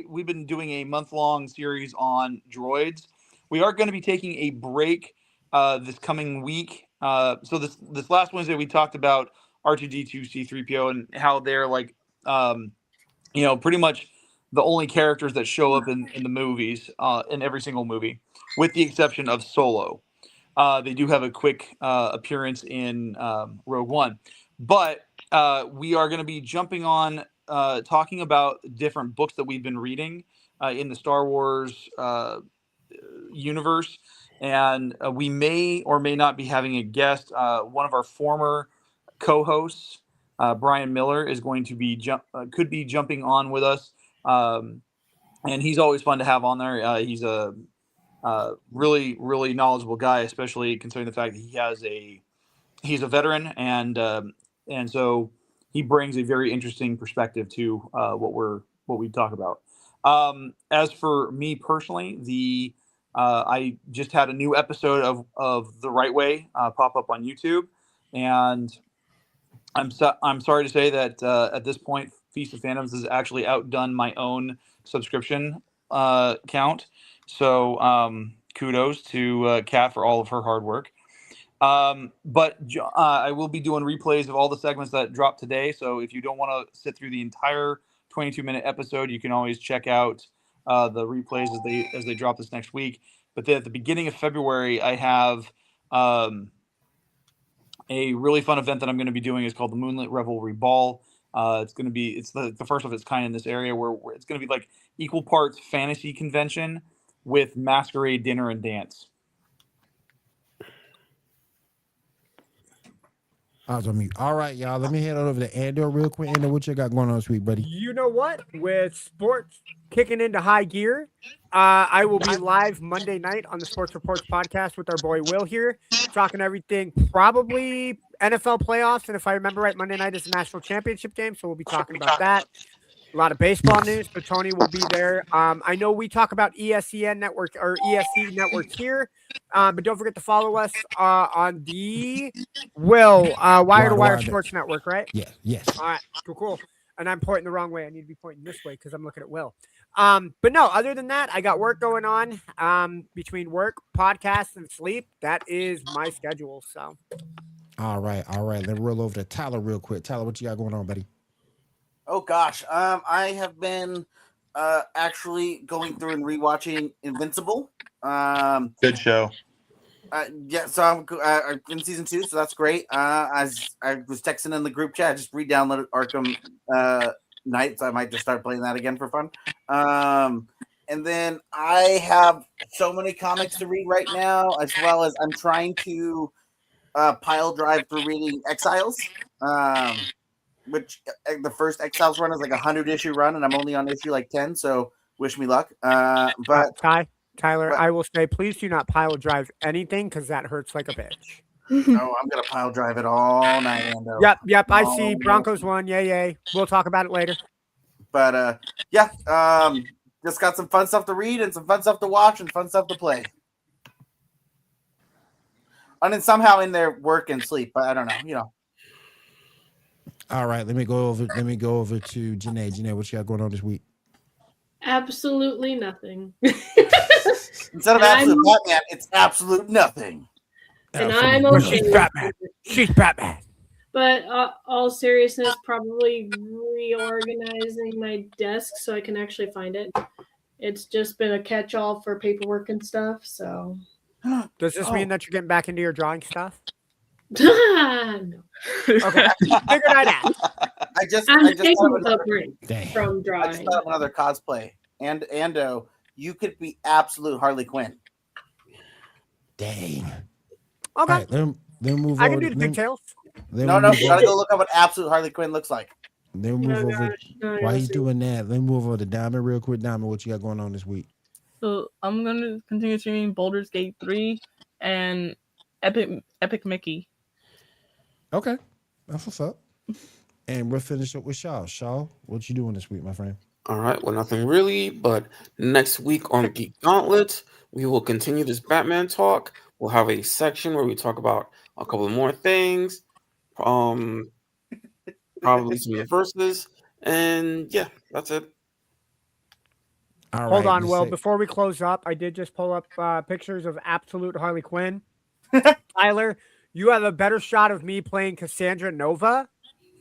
we've been doing a month-long series on droids. We are going to be taking a break this coming week. So this last Wednesday we talked about R2D2, C3PO, and how they're like, pretty much the only characters that show up in the movies, in every single movie, with the exception of Solo. They do have a quick appearance in Rogue One, but we are going to be jumping on talking about different books that we've been reading in the Star Wars universe. And we may or may not be having a guest. One of our former co-hosts, Brian Miller, is going to be could be jumping on with us, and he's always fun to have on there. He's a really, really knowledgeable guy, especially considering the fact that he's a veteran, and so he brings a very interesting perspective to what we talk about. As for me personally, I just had a new episode of The Right Way pop up on YouTube, and I'm sorry to say that at this point, Feast of Fandoms has actually outdone my own subscription count. So kudos to Kat for all of her hard work. But I will be doing replays of all the segments that dropped today. So if you don't want to sit through the entire 22-minute episode, you can always check out the replays as they drop this next week. But then at the beginning of February, I have a really fun event that I'm going to be doing. It's called the Moonlit Revelry Ball. It's the first of its kind in this area, where it's going to be like equal parts fantasy convention with masquerade dinner and dance. I was on mute. All right, y'all. Let me head over to Andor real quick. Andor, what you got going on this week, buddy? You know what? With sports kicking into high gear, I will be live Monday night on the Sports Reports podcast with our boy Will here, talking everything, probably NFL playoffs. And if I remember right, Monday night is the national championship game, so we'll be talking about that. A lot of baseball news, but Tony will be there. I know we talk about ESEN network or ESC network here, but don't forget to follow us on the Wire to Wire Sports Network, right? Yes. All right, cool. And I'm pointing the wrong way. I need to be pointing this way because I'm looking at Will. But no, other than that, I got work going on between work, podcasts, and sleep. That is my schedule. So. All right. Let's roll over to Tyler real quick. Tyler, what you got going on, buddy? Oh gosh, I have been actually going through and rewatching Invincible. Good show. Yeah, so I'm in season 2, so that's great. As I was texting in the group chat, I just re-downloaded Arkham Knight, so I might just start playing that again for fun. And then I have so many comics to read right now, as well as I'm trying to pile drive through reading Exiles. Which the first Exiles run is like a 100-issue run, and I'm only on issue like 10, so wish me luck. But Tyler, I will say, please do not pile drive anything because that hurts like a bitch. Oh, I'm gonna pile drive it all night, Ando. Yep. I see Broncos won. Yay. We'll talk about it later. But just got some fun stuff to read and some fun stuff to watch and fun stuff to play. And then somehow in there work and sleep, but I don't know, All right, let me go over to Janae. Janae, what you got going on this week? Absolutely nothing. Instead of absolute Batman, it's absolute nothing. And I'm okay. She's Batman. She's Batman. But all seriousness, probably reorganizing my desk so I can actually find it. It's just been a catch-all for paperwork and stuff. So, does this mean that you're getting back into your drawing stuff? No. Okay, figured I'd ask. I'm taking a break from drawing. I just thought of another cosplay, and Ando, you could be absolute Harley Quinn. Dang. Okay. All right, then move. I can do the pigtails. No, you gotta go look up what absolute Harley Quinn looks like. Then move over. Why you doing that? Let me move over to Diamond real quick. Diamond, what you got going on this week? So I'm gonna continue streaming Baldur's Gate 3 and Epic Mickey. Okay, that's what's up. And we'll finish up with Shaw. Shaw, what you doing this week, my friend? All right, well, nothing really, but next week on Geek Gauntlet, we will continue this Batman talk. We'll have a section where we talk about a couple of more things, probably some verses, and yeah, that's it. All right, hold on, Will. Before we close up, I did just pull up pictures of absolute Harley Quinn. Tyler, you have a better shot of me playing Cassandra Nova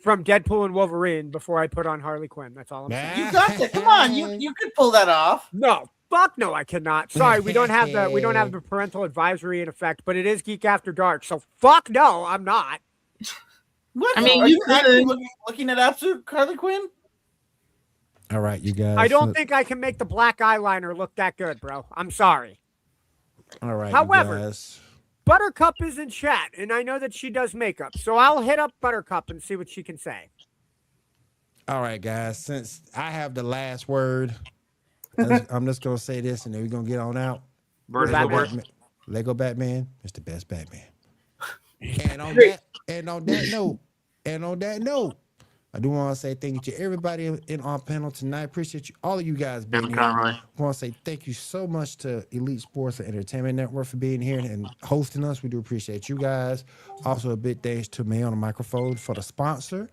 from Deadpool and Wolverine before I put on Harley Quinn. That's all I'm saying. You got that. Come on, you could pull that off. No, fuck no, I cannot. Sorry, we don't have the parental advisory in effect, but it is Geek After Dark. So fuck no, I'm not. What? I mean, are you could looking at absolute Harley Quinn? All right, you guys. I don't think I can make the black eyeliner look that good, bro. I'm sorry. All right. However, you guys. Buttercup is in chat, and I know that she does makeup, so I'll hit up Buttercup and see what she can say. All right, guys. Since I have the last word, I'm just gonna say this, and then we're gonna get on out. Lego Batman is the best Batman. And on that note, I do want to say thank you to everybody in our panel tonight. Appreciate you, all of you guys being here. I want to say thank you so much to Elite Sports and Entertainment Network for being here and hosting us. We do appreciate you guys. Also, a big thanks to Maono Microphones for the sponsor.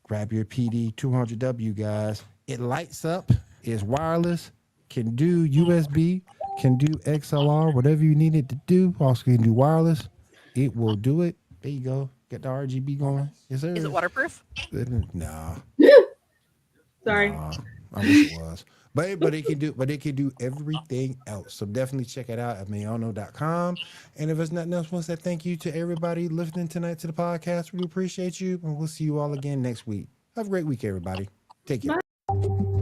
Grab your PD 200W, guys. It lights up, is wireless, can do USB, can do XLR, whatever you need it to do. Also, can do wireless. It will do it. There you go. Get the RGB going. Yes, sir. Is it waterproof? No. Sorry. Nah, I wish it was. But it can do everything else. So definitely check it out at maono.com. And if there's nothing else, I want to say thank you to everybody listening tonight to the podcast. We appreciate you. And we'll see you all again next week. Have a great week, everybody. Take care. Bye.